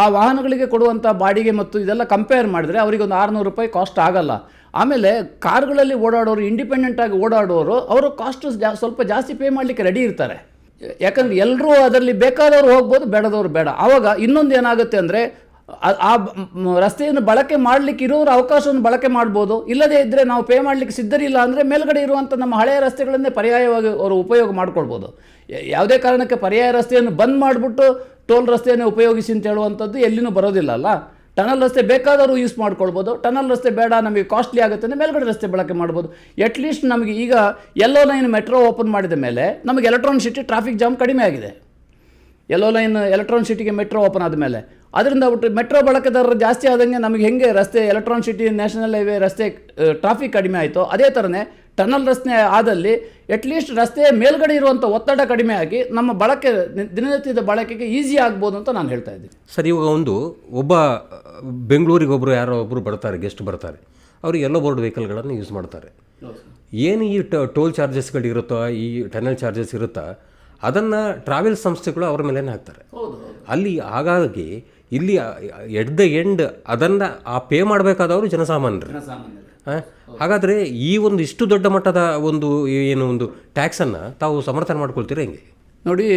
ಆ ವಾಹನಗಳಿಗೆ ಕೊಡುವಂಥ ಬಾಡಿಗೆ ಮತ್ತು ಇದೆಲ್ಲ ಕಂಪೇರ್ ಮಾಡಿದರೆ ಅವರಿಗೆ ಒಂದು 600 ರೂಪಾಯಿ ಕಾಸ್ಟ್ ಆಗಲ್ಲ. ಆಮೇಲೆ ಕಾರ್ಗಳಲ್ಲಿ ಓಡಾಡೋರು, ಇಂಡಿಪೆಂಡೆಂಟಾಗಿ ಓಡಾಡೋರು, ಅವರು ಕಾಸ್ಟ್ ಸ್ವಲ್ಪ ಜಾಸ್ತಿ ಪೇ ಮಾಡಲಿಕ್ಕೆ ರೆಡಿ ಇರ್ತಾರೆ. ಯಾಕಂದರೆ ಎಲ್ಲರೂ ಅದರಲ್ಲಿ ಬೇಕಾದವರು ಹೋಗ್ಬೋದು, ಬೇಡದವರು ಬೇಡ. ಆವಾಗ ಇನ್ನೊಂದು ಏನಾಗುತ್ತೆ ಅಂದರೆ ಆ ರಸ್ತೆಯನ್ನು ಬಳಕೆ ಮಾಡಲಿಕ್ಕೆ ಇರೋರು ಅವಕಾಶವನ್ನು ಬಳಕೆ ಮಾಡ್ಬೋದು. ಇಲ್ಲದೇ ಇದ್ದರೆ ನಾವು ಪೇ ಮಾಡಲಿಕ್ಕೆ ಸಿದ್ಧರಿಲ್ಲ ಅಂದರೆ ಮೇಲ್ಗಡೆ ಇರುವಂಥ ನಮ್ಮ ಹಳೆಯ ರಸ್ತೆಗಳನ್ನೇ ಪರ್ಯಾಯವಾಗಿ ಅವರು ಉಪಯೋಗ ಮಾಡ್ಕೊಳ್ಬೋದು. ಯಾವುದೇ ಕಾರಣಕ್ಕೆ ಪರ್ಯಾಯ ರಸ್ತೆಯನ್ನು ಬಂದ್ ಮಾಡಿಬಿಟ್ಟು ಟೋಲ್ ರಸ್ತೆಯನ್ನು ಉಪಯೋಗಿಸಿ ಅಂತ ಹೇಳುವಂಥದ್ದು ಎಲ್ಲಿನೂ ಬರೋದಿಲ್ಲ ಅಲ್ಲ. ಟನಲ್ ರಸ್ತೆ ಬೇಕಾದರೂ ಯೂಸ್ ಮಾಡ್ಕೊಳ್ಬೋದು. ಟನಲ್ ರಸ್ತೆ ಬೇಡ, ನಮಗೆ ಕಾಸ್ಟ್ಲಿ ಆಗುತ್ತೆ ಅಂದರೆ ಮೇಲ್ಗಡೆ ರಸ್ತೆ ಬಳಕೆ ಮಾಡ್ಬೋದು. ಅಟ್ಲೀಸ್ಟ್ ನಮಗೆ ಈಗ ಯೆಲ್ಲೋ ಲೈನ್ ಮೆಟ್ರೋ ಓಪನ್ ಮಾಡಿದ ಮೇಲೆ ನಮಗೆ ಎಲೆಕ್ಟ್ರಾನಿಕ್ ಸಿಟಿ ಟ್ರಾಫಿಕ್ ಜಾಮ್ ಕಡಿಮೆ ಆಗಿದೆ. ಯೆಲ್ಲೋ ಲೈನ್ ಎಲೆಕ್ಟ್ರಾನಿಕ್ ಸಿಟಿಗೆ ಮೆಟ್ರೋ ಓಪನ್ ಆದಮೇಲೆ ಅದರಿಂದ ಬಿಟ್ಟು ಮೆಟ್ರೋ ಬಳಕೆದಾರರು ಜಾಸ್ತಿ ಆದಂಗೆ ನಮಗೆ ಹೆಂಗೆ ರಸ್ತೆ ಎಲೆಕ್ಟ್ರಾನಿಕ್ ಸಿಟಿ ನ್ಯಾಷನಲ್ ಹೈವೇ ರಸ್ತೆ ಟ್ರಾಫಿಕ್ ಕಡಿಮೆ ಆಯಿತು, ಅದೇ ಥರನೇ ಟನಲ್ ರಸ್ತೆ ಆದಲ್ಲಿ ಅಟ್ಲೀಸ್ಟ್ ರಸ್ತೆಯ ಮೇಲ್ಗಡೆ ಇರುವಂಥ ಒತ್ತಡ ಕಡಿಮೆ ಆಗಿ ನಮ್ಮ ಬಳಕೆ ದಿನನಿತ್ಯದ ಬಳಕೆಗೆ ಈಸಿ ಆಗ್ಬೋದು ಅಂತ ನಾನು ಹೇಳ್ತಾ ಇದ್ದೀನಿ. ಸರ್, ಇವಾಗ ಒಬ್ಬ ಬೆಂಗಳೂರಿಗೆ ಯಾರೋ ಒಬ್ಬರು ಬರ್ತಾರೆ, ಗೆಸ್ಟ್ ಬರ್ತಾರೆ, ಅವ್ರಿಗೆ ಎಲ್ಲೋ ಬೋರ್ಡ್ ವೆಹಿಕಲ್ಗಳನ್ನು ಯೂಸ್ ಮಾಡ್ತಾರೆ. ಏನು ಈ ಟೋಲ್ ಚಾರ್ಜಸ್ಗಳಿರುತ್ತೋ, ಈ ಟನಲ್ ಚಾರ್ಜಸ್ ಇರುತ್ತಾ, ಅದನ್ನು ಟ್ರಾವೆಲ್ ಸಂಸ್ಥೆಗಳು ಅವ್ರ ಮೇಲೇ ಹಾಕ್ತಾರೆ. ಅಲ್ಲಿ ಹಾಗಾಗಿ ಇಲ್ಲಿ ಎಟ್ ದ ಎಂಡ್ ಅದನ್ನು ಪೇ ಮಾಡಬೇಕಾದವರು ಜನಸಾಮಾನ್ಯರು. ಹಾಗಾದರೆ ಈ ಇಷ್ಟು ದೊಡ್ಡ ಮಟ್ಟದ ಒಂದು ಟ್ಯಾಕ್ಸನ್ನು ತಾವು ಸಮರ್ಥನೆ ಮಾಡ್ಕೊಳ್ತೀರಾ ಹೆಂಗೆ? ನೋಡಿ,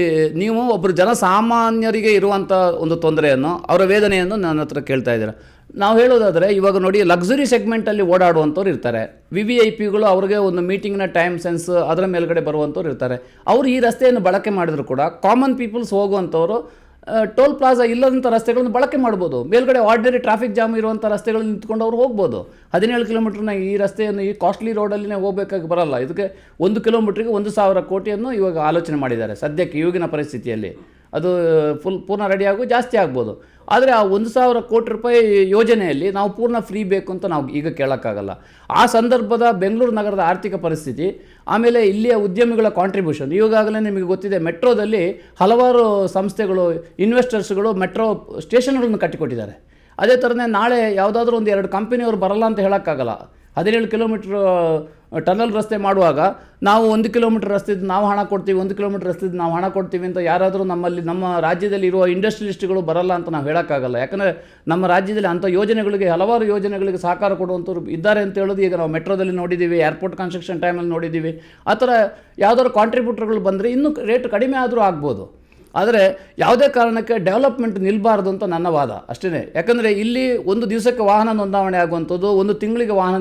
ನೀವು ಒಬ್ಬರು ಜನಸಾಮಾನ್ಯರಿಗೆ ಇರುವಂಥ ಒಂದು ತೊಂದರೆಯನ್ನು, ಅವರ ವೇದನೆಯನ್ನು ನನ್ನ ಹತ್ರ ಕೇಳ್ತಾ ಇದ್ದೀರಾ. ನಾವು ಹೇಳೋದಾದರೆ ಇವಾಗ ನೋಡಿ, ಲಕ್ಸುರಿ ಸೆಗ್ಮೆಂಟಲ್ಲಿ ಓಡಾಡುವಂಥವ್ರು ಇರ್ತಾರೆ. VVIPಗಳು ಅವ್ರಿಗೆ ಒಂದು ಮೀಟಿಂಗ್ನ ಟೈಮ್ ಸೆನ್ಸ್ ಅದರ ಮೇಲ್ಗಡೆ ಬರುವಂಥವ್ರು ಇರ್ತಾರೆ. ಅವರು ಈ ರಸ್ತೆಯನ್ನು ಬಳಕೆ ಮಾಡಿದ್ರು ಕೂಡ ಕಾಮನ್ ಪೀಪಲ್ಸ್ ಹೋಗುವಂಥವ್ರು ಟೋಲ್ ಪ್ಲಾಜಾ ಇಲ್ಲದಂಥ ರಸ್ತೆಗಳನ್ನು ಬಳಕೆ ಮಾಡ್ಬೋದು. ಮೇಲ್ಗಡೆ ಆರ್ಡಿನರಿ ಟ್ರಾಫಿಕ್ ಜಾಮ್ ಇರುವಂಥ ರಸ್ತೆಗಳಲ್ಲಿ ನಿಂತ್ಕೊಂಡು ಅವ್ರು ಹೋಗ್ಬೋದು. 17 ಕಿಲೋಮೀಟ್ರ್ನ ಈ ರಸ್ತೆಯನ್ನು ಈ ಕಾಸ್ಟ್ಲಿ ರೋಡಲ್ಲಿನೇ ಹೋಗಬೇಕಾಗಿ ಬರಲ್ಲ. ಇದಕ್ಕೆ 1 ಕಿಲೋಮೀಟ್ರಿಗೆ 1,000 ಕೋಟಿಯನ್ನು ಇವಾಗ ಆಲೋಚನೆ ಮಾಡಿದ್ದಾರೆ ಸದ್ಯಕ್ಕೆ ಈಗಿನ ಪರಿಸ್ಥಿತಿಯಲ್ಲಿ. ಅದು ಪೂರ್ಣ ರೆಡಿಯಾಗು ಜಾಸ್ತಿ ಆಗ್ಬೋದು. ಆದರೆ ಆ 1,000 ಕೋಟಿ ರೂಪಾಯಿ ಯೋಜನೆಯಲ್ಲಿ ನಾವು ಪೂರ್ಣ ಫ್ರೀ ಬೇಕು ಅಂತ ನಾವು ಈಗ ಕೇಳೋಕ್ಕಾಗಲ್ಲ. ಆ ಸಂದರ್ಭದ ಬೆಂಗಳೂರು ನಗರದ ಆರ್ಥಿಕ ಪರಿಸ್ಥಿತಿ, ಆಮೇಲೆ ಇಲ್ಲಿಯ ಉದ್ಯಮಿಗಳ ಕಾಂಟ್ರಿಬ್ಯೂಷನ್. ಈಗಾಗಲೇ ನಿಮಗೆ ಗೊತ್ತಿದೆ, ಮೆಟ್ರೋದಲ್ಲಿ ಹಲವಾರು ಸಂಸ್ಥೆಗಳು, ಇನ್ವೆಸ್ಟರ್ಸ್ಗಳು ಮೆಟ್ರೋ ಸ್ಟೇಷನ್ಗಳನ್ನು ಕಟ್ಟಿಕೊಟ್ಟಿದ್ದಾರೆ. ಅದೇ ಥರನೇ ನಾಳೆ ಯಾವುದಾದ್ರೂ ಒಂದು 2 ಕಂಪನಿಯವರು ಬರಲ್ಲ ಅಂತ ಹೇಳೋಕ್ಕಾಗಲ್ಲ. 17 ಕಿಲೋಮೀಟ್ರ್ ಟನಲ್ ರಸ್ತೆ ಮಾಡುವಾಗ ನಾವು 1 ಕಿಲೋಮೀಟ್ರ್ ರಸ್ತೆದು ನಾವು ಹಣ ಕೊಡ್ತೀವಿ, 1 ಕಿಲೋಮೀಟ್ರ್ ರಸ್ತೆದು ನಾವು ಹಣ ಕೊಡ್ತೀವಿ ಅಂತ ಯಾರಾದರೂ ನಮ್ಮ ರಾಜ್ಯದಲ್ಲಿ ಇರುವ ಇಂಡಸ್ಟ್ರಿಯಲಿಸ್ಟ್ಗಳು ಬರಲ್ಲ ಅಂತ ನಾವು ಹೇಳೋಕ್ಕಾಗಲ್ಲ. ಯಾಕಂದರೆ ನಮ್ಮ ರಾಜ್ಯದಲ್ಲಿ ಅಂಥ ಯೋಜನೆಗಳಿಗೆ, ಹಲವಾರು ಯೋಜನೆಗಳಿಗೆ ಸಹಕಾರ ಕೊಡುವಂಥವ್ರು ಇದ್ದಾರೆ ಅಂತ ಹೇಳೋದು ಈಗ ನಾವು ಮೆಟ್ರೋದಲ್ಲಿ ನೋಡಿದ್ದೀವಿ, ಏರ್ಪೋರ್ಟ್ ಕನ್ಸ್ಟ್ರಕ್ಷನ್ ಟೈಮಲ್ಲಿ ನೋಡಿದ್ದೀವಿ. ಆ ಥರ ಯಾವ್ದಾದ್ರು ಕಾಂಟ್ರಿಬ್ಯೂಟರ್ಗಳು ಬಂದರೆ ಇನ್ನೂ ರೇಟ್ ಕಡಿಮೆ ಆದರೂ ಆಗ್ಬೋದು. ಆದರೆ ಯಾವುದೇ ಕಾರಣಕ್ಕೆ ಡೆವಲಪ್ಮೆಂಟ್ ನಿಲ್ಲಬಾರ್ದು ಅಂತ ನನ್ನ ವಾದ ಅಷ್ಟೇ. ಯಾಕಂದರೆ ಇಲ್ಲಿ ಒಂದು ದಿವಸಕ್ಕೆ ವಾಹನ ನೋಂದಾವಣೆ ಆಗುವಂಥದ್ದು, ಒಂದು ತಿಂಗಳಿಗೆ ವಾಹನ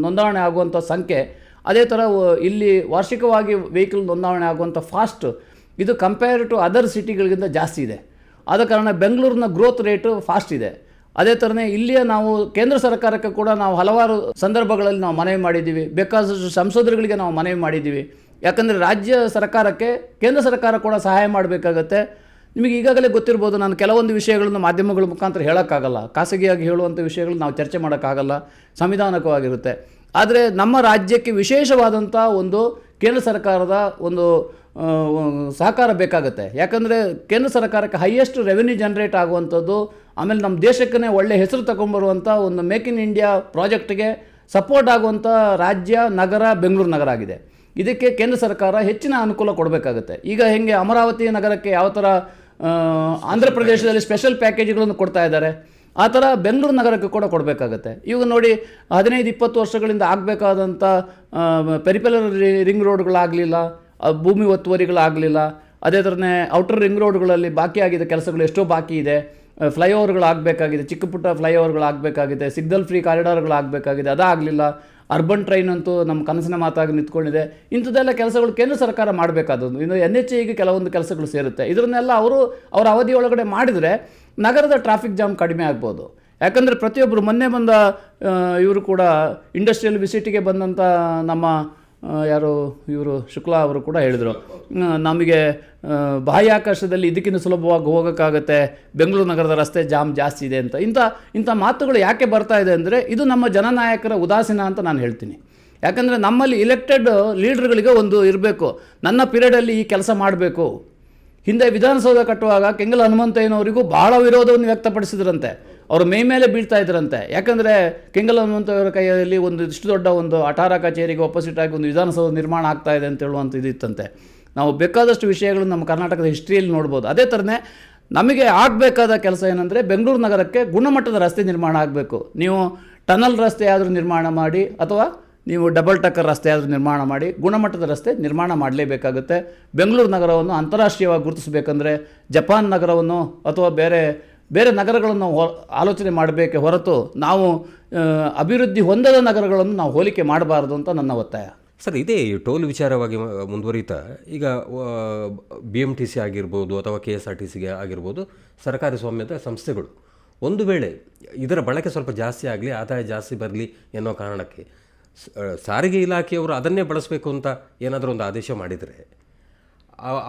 ನೋಂದಾವಣೆ ಆಗುವಂಥ ಸಂಖ್ಯೆ, ಅದೇ ಥರ ಇಲ್ಲಿ ವಾರ್ಷಿಕವಾಗಿ ವೆಹಿಕಲ್ ನೋಂದಾವಣೆ ಆಗುವಂಥ ಫಾಸ್ಟ್, ಇದು ಕಂಪೇರ್ ಟು ಅದರ್ ಸಿಟಿಗಳಿಗಿಂತ ಜಾಸ್ತಿ ಇದೆ. ಆದ ಕಾರಣ ಬೆಂಗಳೂರಿನ ಗ್ರೋತ್ ರೇಟು ಫಾಸ್ಟ್ ಇದೆ. ಅದೇ ಥರನೇ ಇಲ್ಲಿಯ ನಾವು ಕೇಂದ್ರ ಸರ್ಕಾರಕ್ಕೆ ಕೂಡ ನಾವು ಹಲವಾರು ಸಂದರ್ಭಗಳಲ್ಲಿ ನಾವು ಮನವಿ ಮಾಡಿದ್ದೀವಿ, ಬೇಕಾದಷ್ಟು ಸಂಸದರುಗಳಿಗೆ ನಾವು ಮನವಿ ಮಾಡಿದ್ದೀವಿ. ಯಾಕಂದರೆ ರಾಜ್ಯ ಸರ್ಕಾರಕ್ಕೆ ಕೇಂದ್ರ ಸರ್ಕಾರ ಕೂಡ ಸಹಾಯ ಮಾಡಬೇಕಾಗತ್ತೆ. ನಿಮಗೆ ಈಗಾಗಲೇ ಗೊತ್ತಿರ್ಬೋದು, ನಾನು ಕೆಲವೊಂದು ವಿಷಯಗಳನ್ನು ಮಾಧ್ಯಮಗಳ ಮುಖಾಂತರ ಹೇಳೋಕ್ಕಾಗಲ್ಲ, ಖಾಸಗಿಯಾಗಿ ಹೇಳುವಂಥ ವಿಷಯಗಳು ನಾವು ಚರ್ಚೆ ಮಾಡೋಕ್ಕಾಗಲ್ಲ, ಸಂವಿಧಾನಕವಾಗಿರುತ್ತೆ. ಆದರೆ ನಮ್ಮ ರಾಜ್ಯಕ್ಕೆ ವಿಶೇಷವಾದಂಥ ಒಂದು ಕೇಂದ್ರ ಸರ್ಕಾರದ ಒಂದು ಸಹಕಾರ ಬೇಕಾಗುತ್ತೆ. ಯಾಕಂದರೆ ಕೇಂದ್ರ ಸರ್ಕಾರಕ್ಕೆ ಹೈಯೆಸ್ಟ್ ರೆವೆನ್ಯೂ ಜನ್ರೇಟ್ ಆಗುವಂಥದ್ದು, ಆಮೇಲೆ ನಮ್ಮ ದೇಶಕ್ಕೇ ಒಳ್ಳೆ ಹೆಸರು ತಗೊಂಡ್ಬರುವಂಥ ಒಂದು ಮೇಕ್ ಇನ್ ಇಂಡಿಯಾ ಪ್ರಾಜೆಕ್ಟ್ಗೆ ಸಪೋರ್ಟ್ ಆಗುವಂಥ ರಾಜ್ಯ, ನಗರ ಬೆಂಗಳೂರು ನಗರ ಆಗಿದೆ. ಇದಕ್ಕೆ ಕೇಂದ್ರ ಸರ್ಕಾರ ಹೆಚ್ಚಿನ ಅನುಕೂಲ ಕೊಡಬೇಕಾಗುತ್ತೆ. ಈಗ ಹೆಂಗೆ ಅಮರಾವತಿ ನಗರಕ್ಕೆ ಯಾವ ಥರ ಆಂಧ್ರ ಪ್ರದೇಶದಲ್ಲಿ ಸ್ಪೆಷಲ್ ಪ್ಯಾಕೇಜ್ಗಳನ್ನು ಕೊಡ್ತಾ ಇದ್ದಾರೆ, ಆ ಥರ ಬೆಂಗಳೂರು ನಗರಕ್ಕೆ ಕೂಡ ಕೊಡಬೇಕಾಗತ್ತೆ. ಇವಾಗ ನೋಡಿ, 15-20 ವರ್ಷಗಳಿಂದ ಆಗಬೇಕಾದಂಥ ಪೆರಿಫೆರಲ್ ರಿಂಗ್ ರೋಡ್ಗಳಾಗಲಿಲ್ಲ, ಭೂಮಿ ಒತ್ತುವರಿಗಳಾಗಲಿಲ್ಲ. ಅದೇ ಥರನೇ ಔಟರ್ ರಿಂಗ್ ರೋಡ್ಗಳಲ್ಲಿ ಬಾಕಿ ಆಗಿದ್ದ ಕೆಲಸಗಳು ಎಷ್ಟೋ ಬಾಕಿ ಇದೆ. ಫ್ಲೈಓವರ್ಗಳಾಗಬೇಕಾಗಿದೆ, ಚಿಕ್ಕ ಪುಟ್ಟ ಫ್ಲೈಓವರ್ಗಳಾಗಬೇಕಾಗಿದೆ, ಸಿಗ್ನಲ್ ಫ್ರೀ ಕಾರಿಡಾರ್ಗಳಾಗಬೇಕಾಗಿದೆ, ಅದಾಗಲಿಲ್ಲ. ಅರ್ಬನ್ ಟ್ರೈನ್ ಅಂತೂ ನಮ್ಮ ಕನಸಿನ ಮಾತಾಗಿ ನಿಂತ್ಕೊಂಡಿದೆ. ಇಂಥದ್ದೆಲ್ಲ ಕೆಲಸಗಳು ಕೇಂದ್ರ ಸರ್ಕಾರ ಮಾಡಬೇಕಾದದ್ದು. ಇನ್ನು NHAಗೆ ಕೆಲವೊಂದು ಕೆಲಸಗಳು ಸೇರುತ್ತೆ. ಇದನ್ನೆಲ್ಲ ಅವರ ಅವಧಿಯೊಳಗಡೆ ಮಾಡಿದರೆ ನಗರದ ಟ್ರಾಫಿಕ್ ಜಾಮ್ ಕಡಿಮೆ ಆಗ್ಬೋದು. ಯಾಕಂದರೆ ಪ್ರತಿಯೊಬ್ಬರು ಮೊನ್ನೆ ಬಂದ ಇವರು ಕೂಡ ಇಂಡಸ್ಟ್ರಿಯಲ್ ವಿಸಿಟಿಗೆ ಬಂದಂಥ ನಮ್ಮ ಇವರು ಶುಕ್ಲಾ ಅವರು ಕೂಡ ಹೇಳಿದರು, ನಮಗೆ ಬಾಹ್ಯಾಕಾಶದಲ್ಲಿ ಇದಕ್ಕಿಂತ ಸುಲಭವಾಗಿ ಹೋಗೋಕ್ಕಾಗತ್ತೆ, ಬೆಂಗಳೂರು ನಗರದ ರಸ್ತೆ ಜಾಮ್ ಜಾಸ್ತಿ ಇದೆ ಅಂತ. ಇಂಥ ಮಾತುಗಳು ಯಾಕೆ ಬರ್ತಾ ಇದೆ ಅಂದರೆ ಇದು ನಮ್ಮ ಜನನಾಯಕರ ಉದಾಸೀನ ಅಂತ ನಾನು ಹೇಳ್ತೀನಿ. ಯಾಕಂದರೆ ನಮ್ಮಲ್ಲಿ ಇಲೆಕ್ಟೆಡ್ ಲೀಡರ್ಗಳಿಗೆ ಒಂದು ಇರಬೇಕು, ನನ್ನ ಪೀರಿಯಡಲ್ಲಿ ಈ ಕೆಲಸ ಮಾಡಬೇಕು. ಹಿಂದೆ ವಿಧಾನಸೌಧ ಕಟ್ಟುವಾಗ ಕೆಂಗಲ್ ಹನುಮಂತಯ್ಯನವರಿಗೂ ಬಹಳ ವಿರೋಧವನ್ನು ವ್ಯಕ್ತಪಡಿಸಿದ್ರಂತೆ, ಅವರು ಮೈ ಮೇಲೆ ಬೀಳ್ತಾ ಇದ್ರಂತೆ. ಯಾಕಂದರೆ ಕೆಂಗಲ್ ಹನುಮಂತಯ್ಯವರ ಕೈಯಲ್ಲಿ ಒಂದು ಇಷ್ಟು ದೊಡ್ಡ ಒಂದು ಅಠಾರ ಕಚೇರಿಗೆ ಆಪೋಸಿಟ್ ಆಗಿ ಒಂದು ವಿಧಾನಸೌಧ ನಿರ್ಮಾಣ ಆಗ್ತಾ ಇದೆ ಅಂತ ಹೇಳುವಂಥ ಇದಿತ್ತಂತೆ. ನಾವು ಬೇಕಾದಷ್ಟು ವಿಷಯಗಳನ್ನು ನಮ್ಮ ಕರ್ನಾಟಕದ ಹಿಸ್ಟ್ರಿಯಲ್ಲಿ ನೋಡ್ಬೋದು. ಅದೇ ಥರನೇ ನಮಗೆ ಆಗಬೇಕಾದ ಕೆಲಸ ಏನಂದರೆ ಬೆಂಗಳೂರು ನಗರಕ್ಕೆ ಗುಣಮಟ್ಟದ ರಸ್ತೆ ನಿರ್ಮಾಣ ಆಗಬೇಕು. ನೀವು ಟನಲ್ ರಸ್ತೆ ಆದರೂ ನಿರ್ಮಾಣ ಮಾಡಿ, ಅಥವಾ ನೀವು ಡಬಲ್ ಟಕ್ಕರ್ ರಸ್ತೆ ಆದರೂ ನಿರ್ಮಾಣ ಮಾಡಿ, ಗುಣಮಟ್ಟದ ರಸ್ತೆ ನಿರ್ಮಾಣ ಮಾಡಲೇಬೇಕಾಗುತ್ತೆ. ಬೆಂಗಳೂರು ನಗರವನ್ನು ಅಂತಾರಾಷ್ಟ್ರೀಯವಾಗಿ ಗುರುತಿಸಬೇಕಂದ್ರೆ ಜಪಾನ್ ನಗರವನ್ನು ಅಥವಾ ಬೇರೆ ನಗರಗಳನ್ನು ಆಲೋಚನೆ ಮಾಡಬೇಕೆ ಹೊರತು ನಾವು ಅಭಿವೃದ್ಧಿ ಹೊಂದದ ನಗರಗಳನ್ನು ನಾವು ಹೋಲಿಕೆ ಮಾಡಬಾರ್ದು ಅಂತ ನನ್ನ ಒತ್ತಾಯ. ಸರ್, ಇದೇ ಟೋಲ್ ವಿಚಾರವಾಗಿ ಮುಂದುವರಿತಾ ಈಗ BMTC ಆಗಿರ್ಬೋದು ಅಥವಾ KSRTCಗೆ ಆಗಿರ್ಬೋದು, ಸರ್ಕಾರಿ ಸ್ವಾಮ್ಯದ ಸಂಸ್ಥೆಗಳು ಒಂದು ವೇಳೆ ಇದರ ಬಳಕೆ ಸ್ವಲ್ಪ ಜಾಸ್ತಿ ಆಗಲಿ, ಆದಾಯ ಜಾಸ್ತಿ ಬರಲಿ ಎನ್ನೋ ಕಾರಣಕ್ಕೆ ಸಾರಿಗೆ ಇಲಾಖೆಯವರು ಅದನ್ನೇ ಬಳಸಬೇಕು ಅಂತ ಏನಾದರೂ ಒಂದು ಆದೇಶ ಮಾಡಿದರೆ,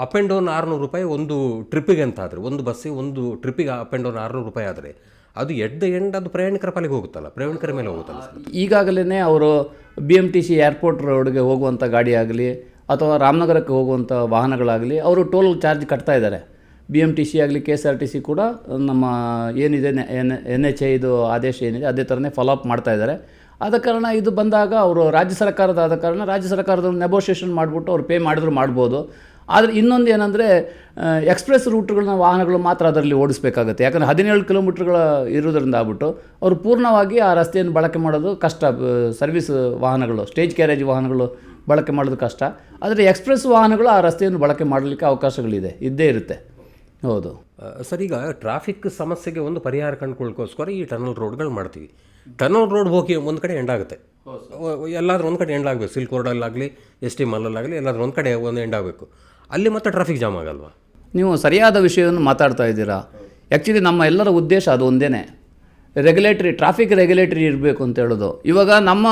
ಅಪ್ ಆ್ಯಂಡ್ ಡೌನ್ 600 ರೂಪಾಯಿ ಒಂದು ಟ್ರಿಪ್ಪಿಗೆ ಅಂತ ಆದರೆ, ಒಂದು ಬಸ್ಸಿಗೆ ಒಂದು ಟ್ರಿಪ್ಪಿಗೆ ಅಪ್ ಆ್ಯಂಡ್ ಡೌನ್ 600 ರೂಪಾಯಿ ಆದರೆ, ಅದು ಎಟ್ ದ ಎಂಡ್ ಅದು ಪ್ರಯಾಣಿಕರ ಪಾಲಿಗೆ ಹೋಗುತ್ತಲ್ಲ, ಪ್ರಯಾಣಿಕರ ಮೇಲೆ ಹೋಗುತ್ತಲ್ಲ ಸರ್. ಈಗಾಗಲೇ ಅವರು BMTC ಏರ್ಪೋರ್ಟ್ ರೋಡ್ಗೆ ಹೋಗುವಂಥ ಗಾಡಿ ಆಗಲಿ ಅಥವಾ ರಾಮನಗರಕ್ಕೆ ಹೋಗುವಂಥ ವಾಹನಗಳಾಗಲಿ ಅವರು ಟೋಲ್ ಚಾರ್ಜ್ ಕಟ್ತಾ ಇದ್ದಾರೆ. BMTC ಆಗಲಿ KSRTC ಕೂಡ ನಮ್ಮ ಏನಿದೆ NHA ಇದು ಆದೇಶ ಏನಿದೆ ಅದೇ ಥರನೇ ಫಾಲೋ ಅಪ್ ಮಾಡ್ತಾ ಇದ್ದಾರೆ. ಆದ ಕಾರಣ ಇದು ಬಂದಾಗ ಅವರು ರಾಜ್ಯ ಸರ್ಕಾರದ ಕಾರಣ ರಾಜ್ಯ ಸರ್ಕಾರದ ನೆಗೋಷಿಯೇಷನ್ ಮಾಡಿಬಿಟ್ಟು ಅವ್ರು ಪೇ ಮಾಡಿದ್ರು ಮಾಡ್ಬೋದು. ಆದರೆ ಇನ್ನೊಂದು ಏನಂದರೆ ಎಕ್ಸ್ಪ್ರೆಸ್ ರೂಟ್ಗಳನ್ನ ವಾಹನಗಳು ಮಾತ್ರ ಅದರಲ್ಲಿ ಓಡಿಸಬೇಕಾಗುತ್ತೆ. ಯಾಕಂದರೆ 17 ಕಿಲೋಮೀಟ್ರ್ಗಳ ಇರೋದ್ರಿಂದ ಆಗ್ಬಿಟ್ಟು ಅವರು ಪೂರ್ಣವಾಗಿ ಆ ರಸ್ತೆಯನ್ನು ಬಳಕೆ ಮಾಡೋದು ಕಷ್ಟ. ಸರ್ವಿಸ್ ವಾಹನಗಳು, ಸ್ಟೇಜ್ ಕ್ಯಾರೇಜ್ ವಾಹನಗಳು ಬಳಕೆ ಮಾಡೋದು ಕಷ್ಟ. ಆದರೆ ಎಕ್ಸ್ಪ್ರೆಸ್ ವಾಹನಗಳು ಆ ರಸ್ತೆಯನ್ನು ಬಳಕೆ ಮಾಡಲಿಕ್ಕೆ ಅವಕಾಶಗಳಿದೆ, ಇದ್ದೇ ಇರುತ್ತೆ. ಹೌದು ಸರ್, ಈಗ ಟ್ರಾಫಿಕ್ ಸಮಸ್ಯೆಗೆ ಒಂದು ಪರಿಹಾರ ಕಂಡುಕೊಳ್ಳೋಕ್ಕೋಸ್ಕರ ಈ ಟನಲ್ ರೋಡ್ಗಳು ಮಾಡ್ತೀವಿ. ಟನಲ್ ರೋಡ್ ಹೋಗಿ ಒಂದು ಕಡೆ ಎಂಡ್ ಆಗುತ್ತೆ, ಎಲ್ಲಾದ್ರೂ ಒಂದು ಕಡೆ ಎಂಡ್ ಆಗಬೇಕು. ಸಿಲ್ಕ್ ರೋಡಲ್ಲಾಗಲಿ, ST ಮಾಲಲ್ಲಾಗಲಿ ಎಲ್ಲಾದ್ರೂ ಒಂದು ಕಡೆ ಎಂಡ್ ಆಗಬೇಕು. ಅಲ್ಲಿ ಮತ್ತೆ ಟ್ರಾಫಿಕ್ ಜಾಮ್ ಆಗಲ್ವಾ? ನೀವು ಸರಿಯಾದ ವಿಷಯವನ್ನು ಮಾತಾಡ್ತಾ ಇದ್ದೀರಾ. ಆ್ಯಕ್ಚುಲಿ ನಮ್ಮ ಎಲ್ಲರ ಉದ್ದೇಶ ಅದು ಒಂದೇ, ಟ್ರಾಫಿಕ್ ರೆಗ್ಯುಲೇಟರಿ ಇರಬೇಕು ಅಂತ ಹೇಳೋದು. ಇವಾಗ ನಮ್ಮ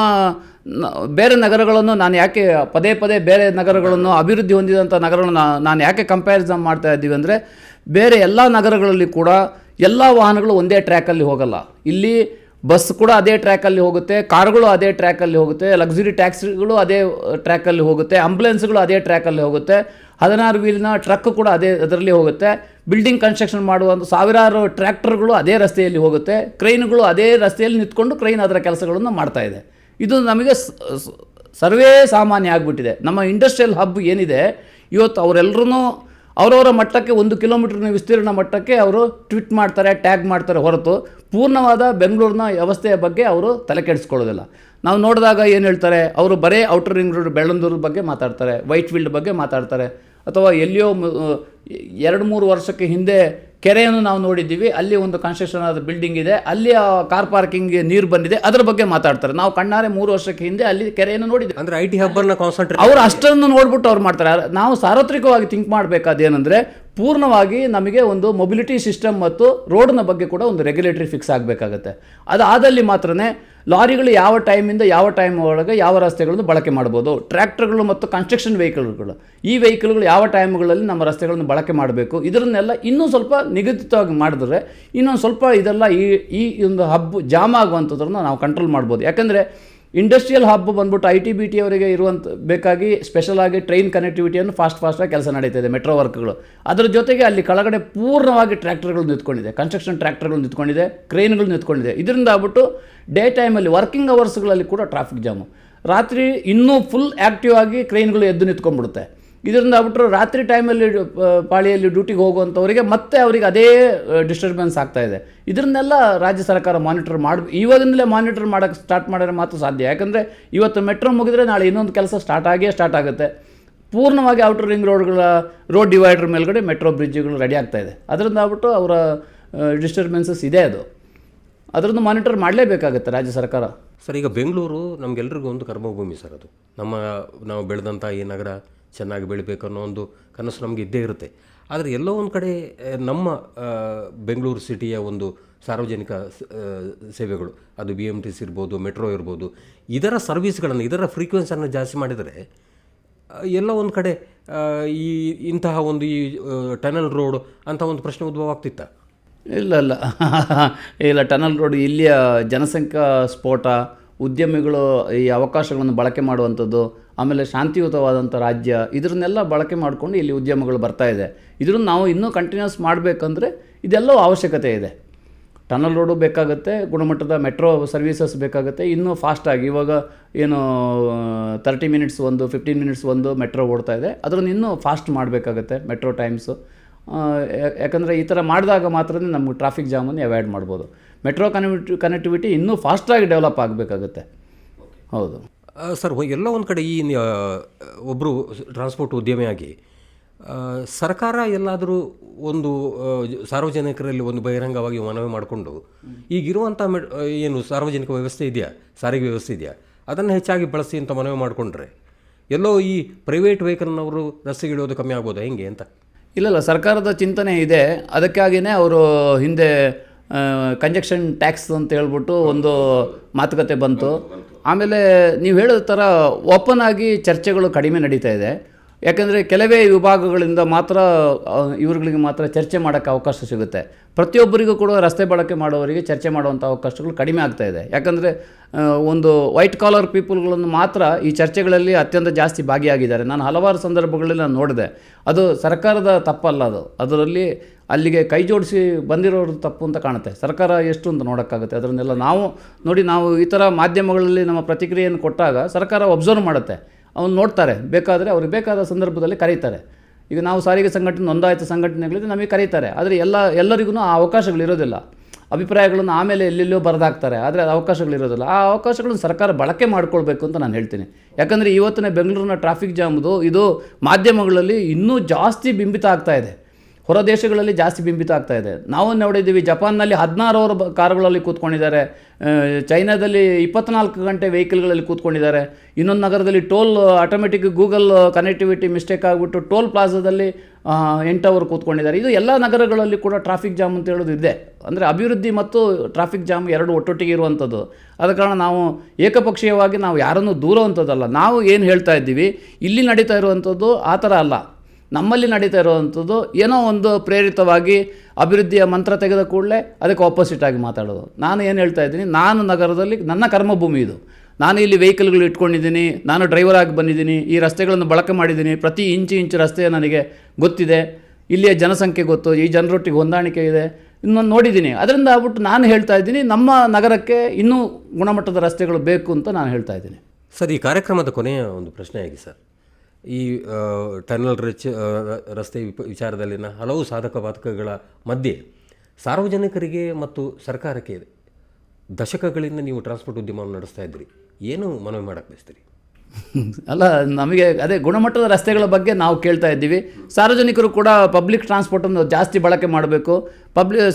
ಬೇರೆ ನಗರಗಳನ್ನು ನಾನು ಯಾಕೆ ಪದೇ ಪದೇ ಬೇರೆ ನಗರಗಳನ್ನು ಅಭಿವೃದ್ಧಿ ಹೊಂದಿದಂಥ ನಗರಗಳನ್ನು ನಾನು ಯಾಕೆ ಕಂಪ್ಯಾರಿಸನ್ ಮಾಡ್ತಾ ಇದ್ದೀವಿ ಅಂದರೆ, ಬೇರೆ ಎಲ್ಲ ನಗರಗಳಲ್ಲಿ ಕೂಡ ಎಲ್ಲ ವಾಹನಗಳು ಒಂದೇ ಟ್ರ್ಯಾಕಲ್ಲಿ ಹೋಗಲ್ಲ. ಇಲ್ಲಿ ಬಸ್ ಕೂಡ ಅದೇ ಟ್ರ್ಯಾಕಲ್ಲಿ ಹೋಗುತ್ತೆ, ಕಾರುಗಳು ಅದೇ ಟ್ರ್ಯಾಕಲ್ಲಿ ಹೋಗುತ್ತೆ, ಲಕ್ಸುರಿ ಟ್ಯಾಕ್ಸಿಗಳು ಅದೇ ಟ್ರ್ಯಾಕಲ್ಲಿ ಹೋಗುತ್ತೆ, ಆಂಬುಲೆನ್ಸ್ಗಳು ಅದೇ ಟ್ರ್ಯಾಕಲ್ಲಿ ಹೋಗುತ್ತೆ, 16 ವೀಲಿನ ಟ್ರಕ್ ಕೂಡ ಅದೇ ಅದರಲ್ಲಿ ಹೋಗುತ್ತೆ, ಬಿಲ್ಡಿಂಗ್ ಕನ್ಸ್ಟ್ರಕ್ಷನ್ ಮಾಡುವಂಥ ಸಾವಿರಾರು ಟ್ರ್ಯಾಕ್ಟರ್ಗಳು ಅದೇ ರಸ್ತೆಯಲ್ಲಿ ಹೋಗುತ್ತೆ, ಕ್ರೈನ್ಗಳು ಅದೇ ರಸ್ತೆಯಲ್ಲಿ ನಿಂತ್ಕೊಂಡು ಕ್ರೈನ್ ಅದರ ಕೆಲಸಗಳನ್ನು ಮಾಡ್ತಾ ಇದೆ. ಇದು ನಮಗೆ ಸರ್ವೇ ಸಾಮಾನ್ಯ ಆಗಿಬಿಟ್ಟಿದೆ. ನಮ್ಮ ಇಂಡಸ್ಟ್ರಿಯಲ್ ಹಬ್ ಏನಿದೆ ಇವತ್ತು, ಅವರೆಲ್ಲರೂ ಅವರವರ ಮಟ್ಟಕ್ಕೆ 1 ಕಿಲೋಮೀಟರ್ನ ವಿಸ್ತೀರ್ಣ ಮಟ್ಟಕ್ಕೆ ಅವರು ಟ್ವೀಟ್ ಮಾಡ್ತಾರೆ, ಟ್ಯಾಗ್ ಮಾಡ್ತಾರೆ ಹೊರತು ಪೂರ್ಣವಾದ ಬೆಂಗಳೂರಿನ ವ್ಯವಸ್ಥೆಯ ಬಗ್ಗೆ ಅವರು ತಲೆ ಕೆಡಿಸ್ಕೊಳ್ಳೋದಿಲ್ಲ. ನಾವು ನೋಡಿದಾಗ ಏನು ಹೇಳ್ತಾರೆ, ಅವರು ಬರೀ ಔಟರ್ ರಿಂಗ್ ರೋಡ್ ಬೆಳ್ಳಂದೂರು ಬಗ್ಗೆ ಮಾತಾಡ್ತಾರೆ, ವೈಟ್ ಫೀಲ್ಡ್ ಬಗ್ಗೆ ಮಾತಾಡ್ತಾರೆ, ಅಥವಾ ಎಲ್ಲಿಯೋ 2-3 ವರ್ಷಕ್ಕೆ ಹಿಂದೆ ಕೆರೆಯನ್ನು ನಾವು ನೋಡಿದ್ದೀವಿ, ಅಲ್ಲಿ ಒಂದು ಕನ್ಸ್ಟ್ರಕ್ಷನ್ ಆದ ಬಿಲ್ಡಿಂಗ್ ಇದೆ, ಅಲ್ಲಿ ಕಾರ್ ಪಾರ್ಕಿಂಗ್ಗೆ ನೀರು ಬಂದಿದೆ, ಅದರ ಬಗ್ಗೆ ಮಾತಾಡ್ತಾರೆ. ನಾವು ಕಣ್ಣಾರೆ 3 ವರ್ಷಕ್ಕೆ ಹಿಂದೆ ಅಲ್ಲಿ ಕೆರೆಯನ್ನು ನೋಡಿದ್ದೀವಿ. ಅಂದರೆ IT ಹಬ್ಬನ್ನು ಕಾನ್ಸಂಟ್ರೇಟ್ ಅವರು ಅಷ್ಟನ್ನು ನೋಡ್ಬಿಟ್ಟು ಅವ್ರು ಮಾಡ್ತಾರೆ. ನಾವು ಸಾರ್ವತ್ರಿಕವಾಗಿ ಥಿಂಕ್ ಮಾಡಬೇಕಾದೇನೆಂದರೆ, ಪೂರ್ಣವಾಗಿ ನಮಗೆ ಒಂದು ಮೊಬಿಲಿಟಿ ಸಿಸ್ಟಮ್ ಮತ್ತು ರೋಡ್ನ ಬಗ್ಗೆ ಕೂಡ ಒಂದು ರೆಗ್ಯುಲೇಟರಿ ಫಿಕ್ಸ್ ಆಗಬೇಕಾಗತ್ತೆ. ಅದಾದಲ್ಲಿ ಮಾತ್ರನೇ ಲಾರಿಗಳು ಯಾವ ಟೈಮಿಂದ ಯಾವ ಟೈಮ್ ಒಳಗೆ ಯಾವ ರಸ್ತೆಗಳನ್ನು ಬಳಕೆ ಮಾಡ್ಬೋದು, ಟ್ರ್ಯಾಕ್ಟರ್ಗಳು ಮತ್ತು ಕನ್ಸ್ಟ್ರಕ್ಷನ್ ವೆಹಿಕಲ್ಗಳು, ಈ ವೆಹಿಕಲ್ಗಳು ಯಾವ ಟೈಮ್ಗಳಲ್ಲಿ ನಮ್ಮ ರಸ್ತೆಗಳನ್ನು ಬಳಕೆ ಮಾಡಬೇಕು, ಇದರನ್ನೆಲ್ಲ ಇನ್ನೂ ಸ್ವಲ್ಪ ನಿಗದಿತವಾಗಿ ಮಾಡಿದ್ರೆ ಇನ್ನೊಂದು ಸ್ವಲ್ಪ ಇದೆಲ್ಲ ಈ ಒಂದು ಹಬ್ ಜಾಮ್ ಆಗುವಂಥದ್ದನ್ನು ನಾವು ಕಂಟ್ರೋಲ್ ಮಾಡ್ಬೋದು. ಯಾಕಂದರೆ ಇಂಡಸ್ಟ್ರಿಯಲ್ ಹಬ್ ಬಂದ್ಬಿಟ್ಟು IT-BT ಅವರಿಗೆ ಇರುವಂಥ ಬೇಕಾಗಿ ಸ್ಪೆಷಲ್ ಆಗಿ ಟ್ರೈನ್ ಕನೆಕ್ಟಿವಿಟಿಯನ್ನು ಫಾಸ್ಟಾಗಿ ಕೆಲಸ ನಡೀತಾ ಇದೆ, ಮೆಟ್ರೋ ವರ್ಕ್ಗಳು. ಅದರ ಜೊತೆಗೆ ಅಲ್ಲಿ ಕೆಳಗಡೆ ಪೂರ್ಣವಾಗಿ ಟ್ರ್ಯಾಕ್ಟರ್ಗಳು ನಿಂತ್ಕೊಂಡಿದೆ, ಕನ್ಸ್ಟ್ರಕ್ಷನ್ ಟ್ರ್ಯಾಕ್ಟರ್ಗಳು ನಿಂತ್ಕೊಂಡಿದೆ, ಕ್ರೈನ್ಗಳು ನಿಂತ್ಕೊಂಡಿದೆ. ಇದರಿಂದ ಆಗ್ಬಿಟ್ಟು ಡೇ ಟೈಮಲ್ಲಿ ವರ್ಕಿಂಗ್ ಅವರ್ಸ್ಗಳಲ್ಲಿ ಕೂಡ ಟ್ರಾಫಿಕ್ ಜಾಮು, ರಾತ್ರಿ ಇನ್ನೂ ಫುಲ್ ಆ್ಯಕ್ಟಿವ್ ಆಗಿ ಕ್ರೈನ್ಗಳು ಎದ್ದು ನಿಂತ್ಕೊಂಡ್ಬಿಡುತ್ತೆ. ಇದರಿಂದ ಆಗ್ಬಿಟ್ರೆ ರಾತ್ರಿ ಟೈಮಲ್ಲಿ ಪಾಳಿಯಲ್ಲಿ ಡ್ಯೂಟಿಗೆ ಹೋಗುವಂಥವರಿಗೆ ಮತ್ತೆ ಅವರಿಗೆ ಅದೇ ಡಿಸ್ಟರ್ಬೆನ್ಸ್ ಆಗ್ತಾ ಇದೆ. ಇದನ್ನೆಲ್ಲ ರಾಜ್ಯ ಸರ್ಕಾರ ಮಾನಿಟರ್ ಇವಾಗಿಂದಲೇ ಮಾನಿಟರ್ ಮಾಡೋಕ್ಕೆ ಸ್ಟಾರ್ಟ್ ಮಾಡಿದ್ರೆ ಮಾತ್ರ ಸಾಧ್ಯ. ಯಾಕಂದರೆ ಇವತ್ತು ಮೆಟ್ರೋ ಮುಗಿದ್ರೆ ನಾಳೆ ಇನ್ನೊಂದು ಕೆಲಸ ಸ್ಟಾರ್ಟ್ ಆಗುತ್ತೆ. ಪೂರ್ಣವಾಗಿ ಔಟರ್ ರಿಂಗ್ ರೋಡ್ ಡಿವೈಡರ್ ಮೇಲ್ಗಡೆ ಮೆಟ್ರೋ ಬ್ರಿಡ್ಜ್ಗಳು ರೆಡಿ ಆಗ್ತಾ ಇದೆ. ಅದರಿಂದ ಆಗ್ಬಿಟ್ಟು ಅವರ ಡಿಸ್ಟರ್ಬೆನ್ಸಸ್ ಇದೆ. ಅದರದ್ದು ಮಾನಿಟರ್ ಮಾಡಲೇಬೇಕಾಗುತ್ತೆ ರಾಜ್ಯ ಸರ್ಕಾರ. ಸರ್, ಈಗ ಬೆಂಗಳೂರು ನಮಗೆಲ್ಲರಿಗೂ ಒಂದು ಕರ್ಮಭೂಮಿ ಸರ್. ಅದು ನಾವು ಬೆಳೆದಂಥ ಈ ನಗರ ಚೆನ್ನಾಗಿ ಬೆಳಿಬೇಕು ಅನ್ನೋ ಒಂದು ಕನಸು ನಮಗೆ ಇದ್ದೇ ಇರುತ್ತೆ. ಆದರೆ ಎಲ್ಲೋ ಒಂದು ಕಡೆ ನಮ್ಮ ಬೆಂಗಳೂರು ಸಿಟಿಯ ಒಂದು ಸಾರ್ವಜನಿಕ ಸೇವೆಗಳು, ಅದು BMTC ಇರ್ಬೋದು, ಮೆಟ್ರೋ ಇರ್ಬೋದು, ಇದರ ಸರ್ವಿಸ್ಗಳನ್ನು, ಇದರ ಫ್ರೀಕ್ವೆನ್ಸಿಯನ್ನು ಜಾಸ್ತಿ ಮಾಡಿದರೆ ಎಲ್ಲ ಒಂದು ಕಡೆ ಇಂತಹ ಒಂದು ಈ ಟನಲ್ ರೋಡ್ ಅಂತ ಒಂದು ಪ್ರಶ್ನೆ ಉದ್ಭವ ಆಗ್ತಿತ್ತ? ಇಲ್ಲ, ಟನಲ್ ರೋಡ್ ಇಲ್ಲಿಯ ಜನಸಂಖ್ಯಾ ಸ್ಫೋಟ, ಉದ್ಯಮಿಗಳು ಈ ಅವಕಾಶಗಳನ್ನು ಬಳಕೆ ಮಾಡುವಂಥದ್ದು, ಆಮೇಲೆ ಶಾಂತಿಯುತವಾದಂಥ ರಾಜ್ಯ, ಇದನ್ನೆಲ್ಲ ಬಳಕೆ ಮಾಡಿಕೊಂಡು ಇಲ್ಲಿ ಉದ್ಯಮಗಳು ಬರ್ತಾ ಇದೆ. ಇದನ್ನು ನಾವು ಇನ್ನೂ ಕಂಟಿನ್ಯೂಸ್ ಮಾಡಬೇಕಂದ್ರೆ ಇದೆಲ್ಲವೂ ಅವಶ್ಯಕತೆ ಇದೆ. ಟನಲ್ ರೋಡು ಬೇಕಾಗುತ್ತೆ, ಗುಣಮಟ್ಟದ ಮೆಟ್ರೋ ಸರ್ವೀಸಸ್ ಬೇಕಾಗುತ್ತೆ. ಇನ್ನೂ ಫಾಸ್ಟಾಗಿ ಇವಾಗ ಏನು 30 ಮಿನಿಟ್ಸ್ 15 ಮಿನಿಟ್ಸ್ ಮೆಟ್ರೋ ಓಡ್ತಾ ಇದೆ, ಅದನ್ನು ಇನ್ನೂ ಫಾಸ್ಟ್ ಮಾಡಬೇಕಾಗತ್ತೆ ಮೆಟ್ರೋ ಟೈಮ್ಸು. ಯಾಕಂದರೆ ಈ ಥರ ಮಾಡಿದಾಗ ಮಾತ್ರ ನಮಗೆ ಟ್ರಾಫಿಕ್ ಜಾಮನ್ನು ಅವಾಯ್ಡ್ ಮಾಡ್ಬೋದು. ಮೆಟ್ರೋ ಕನೆಕ್ಟಿವಿಟಿ ಇನ್ನೂ ಫಾಸ್ಟಾಗಿ ಡೆವಲಪ್ ಆಗಬೇಕಾಗುತ್ತೆ. ಹೌದು ಸರ್, ಎಲ್ಲೋ ಒಂದು ಕಡೆ ಈ ಒಬ್ಬರು ಟ್ರಾನ್ಸ್ಪೋರ್ಟ್ ಉದ್ಯಮಿಯಾಗಿ ಸರ್ಕಾರ ಎಲ್ಲಾದರೂ ಒಂದು ಸಾರ್ವಜನಿಕರಲ್ಲಿ ಒಂದು ಬಹಿರಂಗವಾಗಿ ಮನವಿ ಮಾಡಿಕೊಂಡು ಈಗಿರುವಂಥ ಏನು ಸಾರ್ವಜನಿಕ ವ್ಯವಸ್ಥೆ ಇದೆಯಾ, ಸಾರಿಗೆ ವ್ಯವಸ್ಥೆ ಇದೆಯಾ, ಅದನ್ನು ಹೆಚ್ಚಾಗಿ ಬಳಸಿ ಅಂತ ಮನವಿ ಮಾಡಿಕೊಂಡ್ರೆ ಎಲ್ಲೋ ಈ ಪ್ರೈವೇಟ್ ವೆಹಿಕಲ್ನವರು ರಸ್ತೆಗಿಳಿಯೋದು ಕಮ್ಮಿ ಆಗ್ಬೋದು ಹೆಂಗೆ ಅಂತ? ಇಲ್ಲ, ಸರ್ಕಾರದ ಚಿಂತನೆ ಇದೆ. ಅದಕ್ಕಾಗಿಯೇ ಅವರು ಹಿಂದೆ ಕಂಜಕ್ಷನ್ ಟ್ಯಾಕ್ಸ್ ಅಂತ ಹೇಳ್ಬಿಟ್ಟು ಒಂದು ಮಾತುಕತೆ ಬಂತು. ಆಮೇಲೆ ನೀವು ಹೇಳಿದ ಥರ ಓಪನ್ ಆಗಿ ಚರ್ಚೆಗಳು ಕಡಿಮೆ ನಡೀತಾ ಇದೆ. ಯಾಕಂದರೆ ಕೆಲವೇ ವಿಭಾಗಗಳಿಂದ ಮಾತ್ರ ಇವ್ರುಗಳಿಗೆ ಮಾತ್ರ ಚರ್ಚೆ ಮಾಡೋಕ್ಕೆ ಅವಕಾಶ ಸಿಗುತ್ತೆ. ಪ್ರತಿಯೊಬ್ಬರಿಗೂ ಕೂಡ ರಸ್ತೆ ಬಳಕೆ ಮಾಡೋವರಿಗೆ ಚರ್ಚೆ ಮಾಡುವಂಥ ಅವಕಾಶಗಳು ಕಡಿಮೆ ಆಗ್ತಾ ಇದೆ. ಯಾಕಂದರೆ ಒಂದು ವೈಟ್ ಕಾಲರ್ ಪೀಪಲ್ಗಳನ್ನು ಮಾತ್ರ ಈ ಚರ್ಚೆಗಳಲ್ಲಿ ಅತ್ಯಂತ ಜಾಸ್ತಿ ಭಾಗಿಯಾಗಿದ್ದಾರೆ. ನಾನು ಹಲವಾರು ಸಂದರ್ಭಗಳಲ್ಲಿ ನಾನು ನೋಡಿದೆ. ಅದು ಸರ್ಕಾರದ ತಪ್ಪಲ್ಲ, ಅದರಲ್ಲಿ ಅಲ್ಲಿಗೆ ಕೈ ಜೋಡಿಸಿ ಬಂದಿರೋರು ತಪ್ಪು ಅಂತ ಕಾಣುತ್ತೆ. ಸರ್ಕಾರ ಎಷ್ಟು ಅಂತ ನೋಡೋಕ್ಕಾಗುತ್ತೆ. ಅದನ್ನೆಲ್ಲ ನಾವು ಈ ಥರ ಮಾಧ್ಯಮಗಳಲ್ಲಿ ನಮ್ಮ ಪ್ರತಿಕ್ರಿಯೆಯನ್ನು ಕೊಟ್ಟಾಗ ಸರ್ಕಾರ ಒಬ್ಸರ್ವ್ ಮಾಡುತ್ತೆ, ಅವ್ನು ನೋಡ್ತಾರೆ, ಬೇಕಾದರೆ ಅವ್ರಿಗೆ ಬೇಕಾದ ಸಂದರ್ಭದಲ್ಲಿ ಕರೀತಾರೆ. ಈಗ ನಾವು ಸಾರಿಗೆ ಸಂಘಟನೆ, ನೋಂದಾಯಿತ ಸಂಘಟನೆಗಳಿದೆ, ನಮಗೆ ಕರೀತಾರೆ. ಆದರೆ ಎಲ್ಲರಿಗೂ ಆ ಅವಕಾಶಗಳಿರೋದಿಲ್ಲ. ಅಭಿಪ್ರಾಯಗಳನ್ನು ಆಮೇಲೆ ಎಲ್ಲೆಲ್ಲೋ ಬರೆದಾಕ್ತಾರೆ, ಆದರೆ ಅವಕಾಶಗಳಿರೋದಿಲ್ಲ. ಆ ಅವಕಾಶಗಳನ್ನು ಸರ್ಕಾರ ಬಳಕೆ ಮಾಡ್ಕೊಳ್ಬೇಕು ಅಂತ ನಾನು ಹೇಳ್ತೀನಿ. ಯಾಕಂದರೆ ಇವತ್ತಿನ ಬೆಂಗಳೂರಿನ ಟ್ರಾಫಿಕ್ ಜಾಮ್ದು ಇದು ಮಾಧ್ಯಮಗಳಲ್ಲಿ ಇನ್ನೂ ಜಾಸ್ತಿ ಬಿಂಬಿತ ಆಗ್ತಾ ಇದೆ. ಹೊರ ದೇಶಗಳಲ್ಲಿ ಜಾಸ್ತಿ ಬಿಂಬಿತ ಆಗ್ತಾ ಇದೆ. ನಾವು ನೋಡಿದ್ದೀವಿ, ಜಪಾನ್ನಲ್ಲಿ 16 ಕಾರುಗಳಲ್ಲಿ ಕೂತ್ಕೊಂಡಿದ್ದಾರೆ, ಚೈನಾದಲ್ಲಿ 24 ಗಂಟೆ ವೆಹಿಕಲ್ಗಳಲ್ಲಿ ಕೂತ್ಕೊಂಡಿದ್ದಾರೆ, ಇನ್ನೊಂದು ನಗರದಲ್ಲಿ toll automatic Google connectivity mistake ಆಗಿಬಿಟ್ಟು ಟೋಲ್ ಪ್ಲಾಜಾದಲ್ಲಿ 8 ಅವರು ಕೂತ್ಕೊಂಡಿದ್ದಾರೆ. ಇದು ಎಲ್ಲ ನಗರಗಳಲ್ಲಿ ಕೂಡ ಟ್ರಾಫಿಕ್ ಜಾಮ್ ಅಂತ ಹೇಳೋದು ಇದೆ. ಅಂದರೆ ಅಭಿವೃದ್ಧಿ ಮತ್ತು ಟ್ರಾಫಿಕ್ ಜಾಮ್ ಎರಡು ಒಟ್ಟೊಟ್ಟಿಗೆ ಇರುವಂಥದ್ದು. ಆದ ಕಾರಣ ನಾವು ಏಕಪಕ್ಷೀಯವಾಗಿ ನಾವು ಯಾರನ್ನೂ ದೂರುವಂಥದ್ದಲ್ಲ. ನಾವು ಏನು ಹೇಳ್ತಾ ಇದ್ದೀವಿ, ಇಲ್ಲಿ ನಡೀತಾ ಇರುವಂಥದ್ದು ಆ ಥರ ಅಲ್ಲ. ನಮ್ಮಲ್ಲಿ ನಡೀತಾ ಇರುವಂಥದ್ದು ಏನೋ ಒಂದು ಪ್ರೇರಿತವಾಗಿ ಅಭಿವೃದ್ಧಿಯ ಮಂತ್ರ ತೆಗೆದ ಕೂಡಲೇ ಅದಕ್ಕೆ ಆಪೋಸಿಟ್ ಆಗಿ ಮಾತಾಡೋದು. ನಾನು ಏನು ಹೇಳ್ತಾ ಇದ್ದೀನಿ, ನಾನು ನಗರದಲ್ಲಿ ನನ್ನ ಕರ್ಮಭೂಮಿ ಇದು. ನಾನು ಇಲ್ಲಿ ವೆಹಿಕಲ್ಗಳು ಇಟ್ಕೊಂಡಿದ್ದೀನಿ, ನಾನು ಡ್ರೈವರ್ ಆಗಿ ಬಂದಿದ್ದೀನಿ, ಈ ರಸ್ತೆಗಳನ್ನು ಬಳಕೆ ಮಾಡಿದ್ದೀನಿ, ಪ್ರತಿ ಇಂಚು ರಸ್ತೆ ನನಗೆ ಗೊತ್ತಿದೆ, ಇಲ್ಲಿಯ ಜನಸಂಖ್ಯೆ ಗೊತ್ತು, ಈ ಜನರೊಟ್ಟಿಗೆ ಹೊಂದಾಣಿಕೆ ಇದೆ, ಇನ್ನೊಂದು ನೋಡಿದ್ದೀನಿ. ಅದರಿಂದ ಆಗ್ಬಿಟ್ಟು ನಾನು ಹೇಳ್ತಾ ಇದ್ದೀನಿ, ನಮ್ಮ ನಗರಕ್ಕೆ ಇನ್ನೂ ಗುಣಮಟ್ಟದ ರಸ್ತೆಗಳು ಬೇಕು ಅಂತ ನಾನು ಹೇಳ್ತಾ ಇದ್ದೀನಿ. ಸರ್, ಈ ಕಾರ್ಯಕ್ರಮದ ಕೊನೆಯ ಒಂದು ಪ್ರಶ್ನೆ ಆಗಿ ಸರ್, ಈ ಟನಲ್ ರಸ್ತೆ ವಿಚಾರದಲ್ಲಿನ ಹಲವು ಸಾಧಕ ಬಾಧಕಗಳ ಮಧ್ಯೆ ಸಾರ್ವಜನಿಕರಿಗೆ ಮತ್ತು ಸರ್ಕಾರಕ್ಕೆ ದಶಕಗಳಿಂದ ನೀವು ಟ್ರಾನ್ಸ್ಪೋರ್ಟ್ ಉದ್ಯಮವನ್ನು ನಡೆಸ್ತಾ ಇದ್ದೀರಿ, ಏನು ಮನವಿ ಮಾಡೋಕ್ಕೆ ಬಯಸ್ತೀರಿ? ಅಲ್ಲ, ನಮಗೆ ಅದೇ ಗುಣಮಟ್ಟದ ರಸ್ತೆಗಳ ಬಗ್ಗೆ ನಾವು ಕೇಳ್ತಾ ಇದ್ದೀವಿ. ಸಾರ್ವಜನಿಕರು ಕೂಡ ಪಬ್ಲಿಕ್ ಟ್ರಾನ್ಸ್ಪೋರ್ಟನ್ನು ಜಾಸ್ತಿ ಬಳಕೆ ಮಾಡಬೇಕು.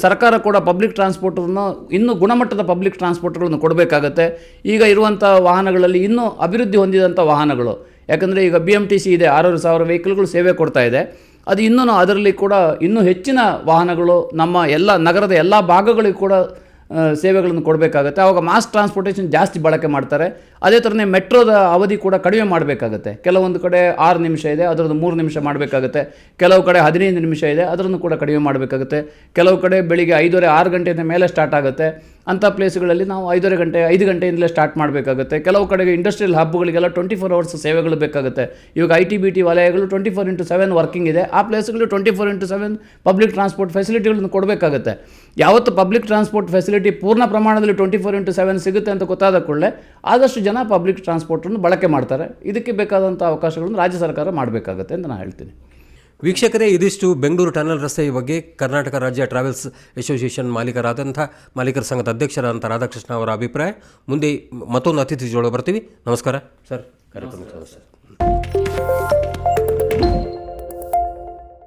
ಸರ್ಕಾರ ಕೂಡ ಪಬ್ಲಿಕ್ ಟ್ರಾನ್ಸ್ಪೋರ್ಟನ್ನು ಇನ್ನೂ ಗುಣಮಟ್ಟದ ಪಬ್ಲಿಕ್ ಟ್ರಾನ್ಸ್ಪೋರ್ಟ್ಗಳನ್ನು ಕೊಡಬೇಕಾಗತ್ತೆ. ಈಗ ಇರುವಂಥ ವಾಹನಗಳಲ್ಲಿ ಇನ್ನೂ ಅಭಿವೃದ್ಧಿ ಹೊಂದಿದಂಥ ವಾಹನಗಳು, ಯಾಕಂದರೆ ಈಗ BMTC ಇದೆ, 6,000 ವೆಹಿಕಲ್ಗಳು ಸೇವೆ ಕೊಡ್ತಾ ಇದೆ. ಅದು ಇನ್ನೂ ಅದರಲ್ಲಿ ಕೂಡ ಇನ್ನೂ ಹೆಚ್ಚಿನ ವಾಹನಗಳು ನಮ್ಮ ಎಲ್ಲ ನಗರದ ಎಲ್ಲ ಭಾಗಗಳಿಗೂ ಕೂಡ ಸೇವೆಗಳನ್ನು ಕೊಡಬೇಕಾಗತ್ತೆ. ಆವಾಗ ಮಾಸ್ ಟ್ರಾನ್ಸ್ಪೋರ್ಟೇಷನ್ ಜಾಸ್ತಿ ಬಳಕೆ ಮಾಡ್ತಾರೆ. ಅದೇ ಥರನೇ ಮೆಟ್ರೋದ ಅವಧಿ ಕೂಡ ಕಡಿಮೆ ಮಾಡಬೇಕಾಗತ್ತೆ. ಕೆಲವೊಂದು ಕಡೆ 6 ನಿಮಿಷ ಇದೆ, ಅದರದ್ದು 3 ನಿಮಿಷ ಮಾಡಬೇಕಾಗತ್ತೆ. ಕೆಲವು ಕಡೆ 15 ನಿಮಿಷ ಇದೆ, ಅದನ್ನು ಕೂಡ ಕಡಿಮೆ ಮಾಡಬೇಕಾಗುತ್ತೆ. ಕೆಲವು ಕಡೆ ಬೆಳಿಗ್ಗೆ 5:30 6 ಗಂಟೆಯಿಂದ ಮೇಲೆ ಸ್ಟಾರ್ಟ್ ಆಗುತ್ತೆ. ಅಂಥ ಪ್ಲೇಸ್ಗಳಲ್ಲಿ ನಾವು 5:30 ಗಂಟೆ 5 ಗಂಟೆಯಿಂದಲೇ ಸ್ಟಾರ್ಟ್ ಮಾಡಬೇಕಾಗುತ್ತೆ. ಕೆಲವು ಕಡೆಗೆ ಇಂಡಸ್ಟ್ರಿಯಲ್ ಹಬ್ಗಳಿಗೆಲ್ಲ 24 ಅವರ್ಸ್ ಸೇವೆಗಳು ಬೇಕಾಗುತ್ತೆ. ಇವಾಗ IT-BT ವಲಯಗಳು 24/7 ವರ್ಕಿಂಗ್ ಇದೆ. ಆ ಪ್ಲೇಸ್ಗಳು 24/7 ಪಬ್ಲಿಕ್ ಟ್ರಾನ್ಸ್ಪೋರ್ಟ್ ಫೆಸಿಲಿಟಿಗಳನ್ನು ಕೊಡಬೇಕಾಗುತ್ತೆ. ಯಾವತ್ತು ಪಬ್ಲಿಕ್ ಟ್ರಾನ್ಸ್ಪೋರ್ಟ್ ಫೆಸಿಲಿಟಿ ಪೂರ್ಣ ಪ್ರಮಾಣದಲ್ಲಿ 24/7 ಸಿಗುತ್ತೆ ಅಂತ ಗೊತ್ತಾದ ಕೂಡಲೇ ಆದಷ್ಟು ಜನ ಪಬ್ಲಿಕ್ ಟ್ರಾನ್ಸ್ಪೋರ್ಟನ್ನು ಬಳಕೆ ಮಾಡ್ತಾರೆ. ಇದಕ್ಕೆ ಬೇಕಾದಂಥ ಅವಕಾಶಗಳನ್ನು ರಾಜ್ಯ ಸರ್ಕಾರ ಮಾಡಬೇಕಾಗುತ್ತೆ ಅಂತ ನಾನು ಹೇಳ್ತೀನಿ. ವೀಕ್ಷಕರೇ, ಇದಿಷ್ಟು ಬೆಂಗಳೂರು ಟನಲ್ ರಸ್ತೆಯ ಬಗ್ಗೆ ಕರ್ನಾಟಕ ರಾಜ್ಯ ಟ್ರಾವೆಲ್ಸ್ ಅಸೋಸಿಯೇಷನ್ ಮಾಲೀಕರ ಸಂಘದ ಅಧ್ಯಕ್ಷರಾದಂಥ ರಾಧಾಕೃಷ್ಣ ಅವರ ಅಭಿಪ್ರಾಯ. ಮುಂದೆ ಮತ್ತೊಂದು ಅತಿಥಿ ಜೋಳ ಬರ್ತೀವಿ. ನಮಸ್ಕಾರ ಸರ್, ಕಾರ್ಯಕ್ರಮ ಸರ್.